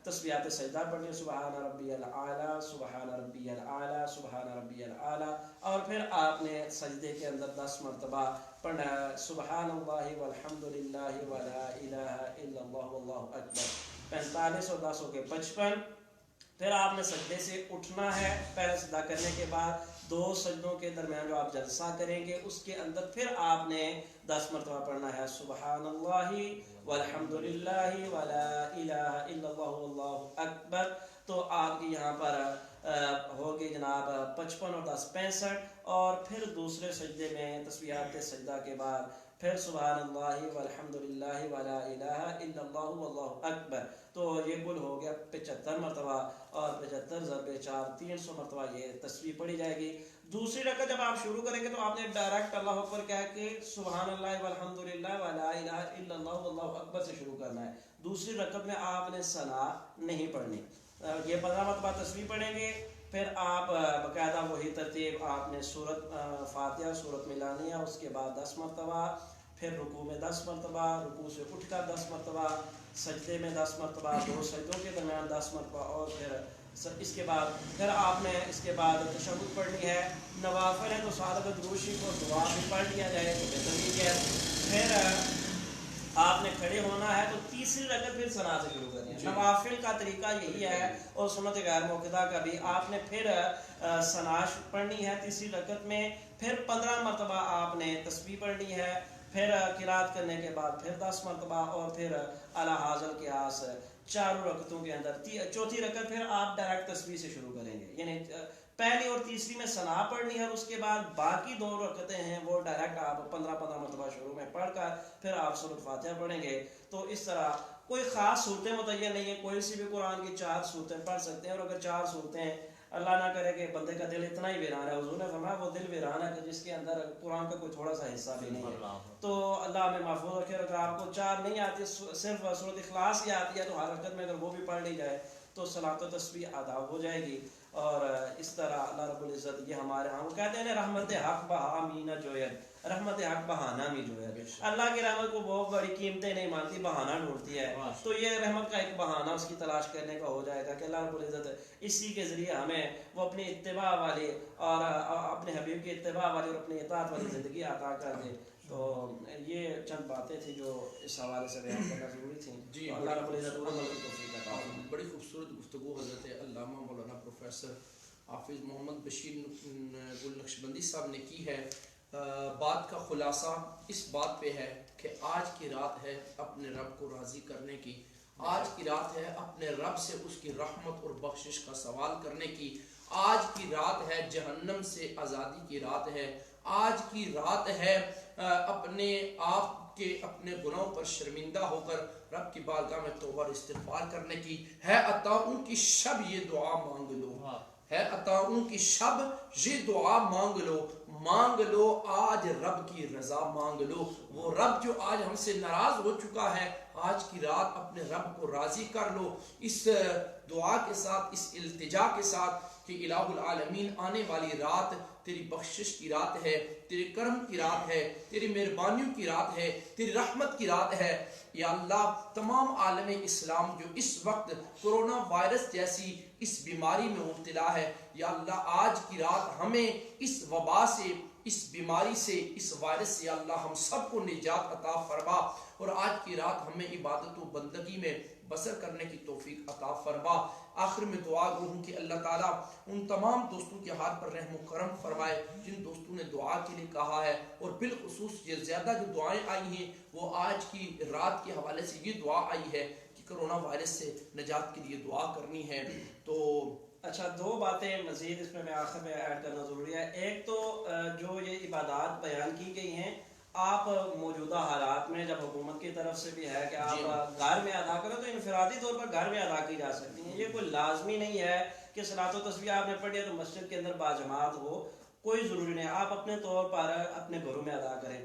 تسبیحات سجدہ پڑھنی، سبحان ربی الاعلیٰ سبحان ربی الاعلیٰ سبحان ربی الاعلیٰ، اور پھر آپ نے سجدے کے اندر 10 مرتبہ پڑھنا ہے، سبحان اللہ والحمد للہ ولا الہ الا اللہ واللہ اکبر. 45 اور 10 ہو گئے 55. پھر آپ نے سجدے سے اٹھنا ہے، پہلے سجدہ کرنے کے بعد 2 سجدوں کے درمیان جو آپ جلسہ کریں گے اس کے اندر پھر آپ نے 10 مرتبہ پڑھنا ہے، سبحان اللہ والحمد للہ ولا الہ الا اللہ واللہ اکبر. تو آپ کی یہاں پر ہو گئی جناب 55 اور 10 65. اور پھر دوسرے سجدے میں تسبیحات سجدہ کے بعد پھر سبحان اللہ والحمد للہ ولا الہ الا اللہ واللہ اکبر. تو یہ کل ہو گیا 75 مرتبہ، اور 75 ضرب 4 300 مرتبہ یہ تسبیح پڑھی جائے گی. دوسری رکعت جب آپ شروع کریں گے تو آپ نے ڈائریکٹ اللہ اکبر کہہ کے سبحان اللہ والحمد للہ ولا الہ الا اللہ واللہ اکبر سے شروع کرنا ہے. دوسری رکعت میں آپ نے ثنا نہیں پڑھنی. یہ 15 مرتبہ تسبیح پڑھیں گے، پھر آپ باقاعدہ وہی ترتیب آپ نے سورت فاتحہ سورت ملانی ہے، اس کے بعد 10 مرتبہ، پھر رکوع میں 10 مرتبہ، رکوع سے اٹھ کر 10 مرتبہ، سجدے میں 10 مرتبہ، 2 سجدوں کے درمیان 10 مرتبہ، اور پھر اس کے بعد پھر آپ نے اس کے بعد تشہد پڑھنی ہے. نوافل ہے تو ساتھ درود شریف اور دعا بھی پڑھ لیا جائے تو بہتر بھی ہے. پھر آپ نے کھڑے ہونا ہے تو تیسری رکعت پھر ثنا سے شروع کرنی ہے. نوافل کا طریقہ یہی ہے، اور سنت غیر موقدہ کا بھی. آپ نے پھر ثنا پڑھنی ہے تیسری رکعت میں، پھر 15 مرتبہ آپ نے تسبیح پڑھنی ہے، پھر قرات کرنے کے بعد پھر 10 مرتبہ، اور پھر اعلی حاضر قیاس 4 رکعتوں کے اندر. چوتھی رکعت پھر آپ ڈائریکٹ تسبیح سے شروع کریں گے، یعنی پہلی اور تیسری میں ثنا پڑھنی ہے، اس کے بعد باقی 2 رکعتیں ہیں وہ ڈائریکٹ آپ 15 مرتبہ شروع میں پڑھ کر پھر آپ سورۃ فاتحہ پڑھیں گے. تو اس طرح کوئی خاص صورتیں متعین نہیں ہے، کوئی سی بھی قرآن کی 4 صورتیں پڑھ سکتے ہیں. اور اگر 4 صورتیں اللہ نہ کرے کہ بندے کا دل اتنا ہی ویران ہے، حضور نے فرمایا وہ دل ویران ہے کہ جس کے اندر قرآن کا کوئی تھوڑا سا حصہ بھی نہیں ہے، تو اللہ ہمیں محفوظ رکھے. اگر آپ کو 4 نہیں آتی، صرف سورۃ اخلاص ہی آتی ہے، تو ہر رکعت میں اگر وہ بھی پڑھ لی جائے تو صلاۃ و تسبیح ادا ہو جائے گی. اور اس طرح اللہ رب العزت یہ ہمارے ہاں وہ کہتے ہیں رحمت حق بہا مینا جوید، رحمت حق بہانہ بھی جوید. اللہ کی رحمت کو بہت بڑی قیمتیں نہیں مانتی، بہانہ ڈھونڈتی ہے. تو یہ رحمت کا ایک بہانہ اس کی تلاش کرنے کا ہو جائے گا کہ اللہ رب العزت اسی کے ذریعے ہمیں وہ اپنی اتباع والی اور اپنے حبیب کی اتباع والی اور اپنی اطاعت والی زندگی عطا کر دے. تو یہ چند باتیں تھیں جو اس حوالے سے بیان کرنا ضروری تھیں. جی اللہ رب العزت توفیق عطا فرمائے. بڑی خوبصورت گفتگو حضرت علامہ مولانا پروفیسر حافظ محمد بشیر گل نقشبندی صاحب نے کی ہے. بات کا خلاصہ اس بات پہ ہے کہ آج کی رات ہے اپنے رب کو راضی کرنے کی، آج کی رات ہے اپنے رب سے اس کی رحمت اور بخشش کا سوال کرنے کی، آج کی رات ہے جہنم سے آزادی کی رات ہے، آج کی رات ہے اپنے آپ کے اپنے گناہوں پر شرمندہ ہو کر رب کی بارگاہ میں توبہ اور استغفار کرنے کی. ہے عطاؤں کی شب یہ دعا مانگ لو، ہے عطاؤں کی شب یہ دعا مانگ لو، مانگ لو آج رب کی رضا مانگ لو. وہ رب جو آج ہم سے ناراض ہو چکا ہے، آج کی رات اپنے رب کو راضی کر لو اس دعا کے ساتھ، اس التجا کے ساتھ کہ الہ العالمین آنے والی رات تیری بخشش کی رات ہے، تیرے کرم کی رات ہے، تیری مہربانیوں کی رات ہے، تیری رحمت کی رات ہے. یا اللہ تمام عالم اسلام جو اس وقت کرونا وائرس جیسی اس بیماری میں مبتلا ہے، یا اللہ آج کی رات ہمیں اس وبا سے، اس بیماری سے، اس وائرس سے یا اللہ ہم سب کو نجات عطا فرما، اور آج کی رات ہمیں عبادت و بندگی میں بسر کرنے کی توفیق عطا فرما. آخر میں دعا گو ہوں کہ اللہ تعالیٰ ان تمام دوستوں کے ہاتھ پر رحم و کرم فرمائے جن دوستوں نے دعا کے لیے کہا ہے، اور بالخصوص یہ زیادہ جو دعائیں آئی ہیں وہ آج کی رات کے حوالے سے یہ دعا آئی ہے کہ کرونا وائرس سے نجات کے لیے دعا کرنی ہے. تو اچھا 2 باتیں مزید اس میں آخر میں ایڈ کرنا ضروری ہے. ایک تو جو یہ عبادات بیان کی گئی ہیں، آپ موجودہ حالات میں جب حکومت کی طرف سے بھی ہے کہ آپ گھر میں ادا کریں تو انفرادی طور پر گھر میں ادا کی جا سکتی ہیں. یہ کوئی لازمی نہیں ہے کہ کہ صلاۃ و تسبیح آپ نے پڑھی ہے تو مسجد کے اندر باجماعت ہو، کوئی ضروری نہیں، آپ اپنے طور پر اپنے گھروں میں ادا کریں۔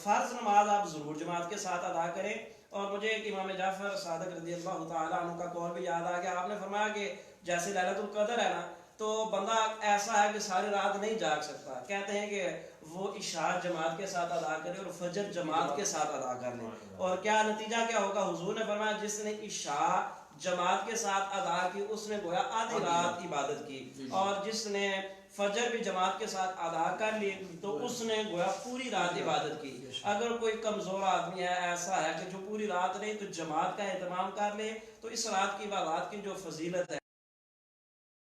فرض نماز آپ ضرور جماعت کے ساتھ ادا کریں۔ اور مجھے ایک امام جعفر صادق رضی اللہ تعالیٰ عنہ کا قول بھی یاد آ گیا، آپ نے فرمایا کہ جیسے لیلۃ القدر ہے نا، تو بندہ ایسا ہے کہ ساری رات نہیں جاگ سکتا، کہتے ہیں کہ وہ عشاء جماعت کے ساتھ ادا کرے اور فجر جماعت کے ساتھ ادا کر لے، اور کیا نتیجہ کیا ہوگا؟ حضور نے فرمایا جس نے عشاء جماعت کے ساتھ ادا کی اس نے گویا آدھی رات عبادت کی، اور جس نے فجر بھی جماعت کے ساتھ ادا کر لی تو اس نے گویا پوری رات عبادت کی۔ اگر کوئی کمزور آدمی ہے، ایسا ہے کہ جو پوری رات نہیں تو جماعت کا اہتمام کر لے، تو اس رات کی عبادات کی جو فضیلت ہے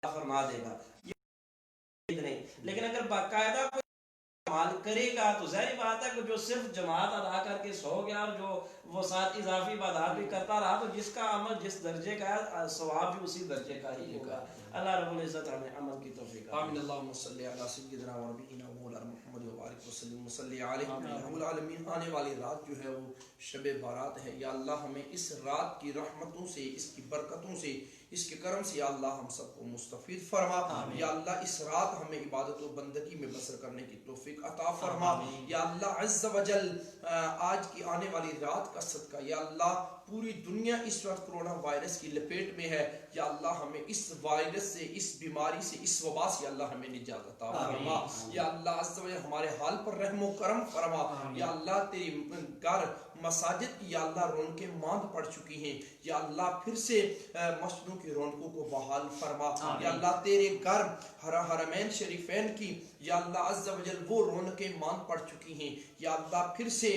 فرما دے گا، یہ نہیں۔ لیکن اگر باقاعدہ کوئی عمل کرے گا تو ظاہر بات ہے کہ جو صرف جماعت ادا کر کے سو گیا اور جو وہ ساتھ اضافی عبادات بھی کرتا رہا، تو جس کا عمل جس درجے کا ہے ثواب بھی اسی درجے کا ہی ہوگا۔ اللہ رب العزت ہمیں عمل کی توفیق عطا آمین۔ اللہم صلی علی سیدنا و نبینا و مولانا محمد و بارک وسلم وصلی علیہ رب العالمین۔ آنے والی رات جو ہے وہ شب بارات ہے، یا اللہ ہمیں اس رات کی رحمتوں سے، اس کی برکتوں سے، اس کے کرم سے یا اللہ ہم سب کو مستفید فرما۔ یا اللہ اس رات ہمیں عبادت و بندگی میں بسر کرنے کی توفیق عطا فرما۔ یا اللہ عز و جل آج کی آنے والی رات کا صدقہ، یا اللہ پوری دنیا اس وقت کرونا وائرس کی لپیٹ میں ہے، یا اللہ ہمیں اس وائرس سے، اس بیماری سے، اس وبا سے اللہ ہمیں نجات عطا فرما۔ یا اللہ عز و جل ہمارے حال پر رحم و کرم فرما۔ یا اللہ تیری گھر مساجد کی یا اللہ رونقیں ماند پڑ چکی ہیں، یا اللہ پھر سے مسجدوں کی رونقوں کو بحال فرما۔ یا اللہ تیرے گھر حرمین شریفین کی یا اللہ عز و جل وہ رونقیں ماند پڑ چکی ہیں، یا اللہ پھر سے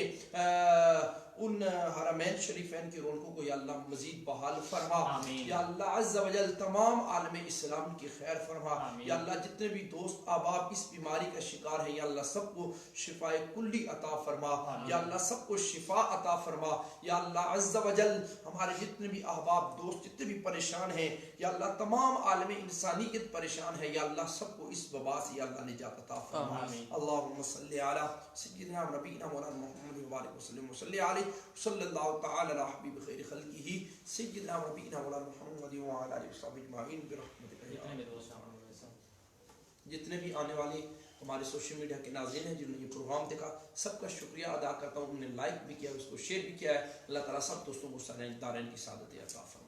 ان حرمین شریفین کی رونقوں کو یا اللہ مزید بحال فرما۔ یا اللہ عز و جل تمام عالم اسلام کی خیر فرما۔ یا اللہ جتنے بھی دوست احباب اس بیماری کا شکار ہیں یا اللہ سب کو شفاء کلی عطا فرما۔ یا اللہ سب کو شفا عطا فرما۔ یا اللہ عز و جل ہمارے جتنے بھی احباب دوست جتنے بھی پریشان ہیں یا اللہ تمام عالم انسانیت پریشان ہے، یا اللہ سب کو اس وبا سے یا اللہ نجات عطا فرما۔ اللہم صلی علی سیدنا و نبینا مولانا محمد و بارک وسلم وصلی علیہ صلی اللہ تعالی علی حبیب خیر خلقہ سیدنا و نبینا مولانا محمد و علی آلہ وصحبہ اجمعین برحمتک یا ارحم۔ جتنے بھی آنے والے ہمارے سوشل میڈیا کے ناظرین ہیں جنہوں نے یہ پروگرام دیکھا، سب کا شکریہ ادا کرتا ہوں، انہوں نے لائک بھی کیا، اس کو شیئر بھی کیا ہے۔ اللہ تعالیٰ سب دوستوں کو دارین کی سعادت عطا فرمائے۔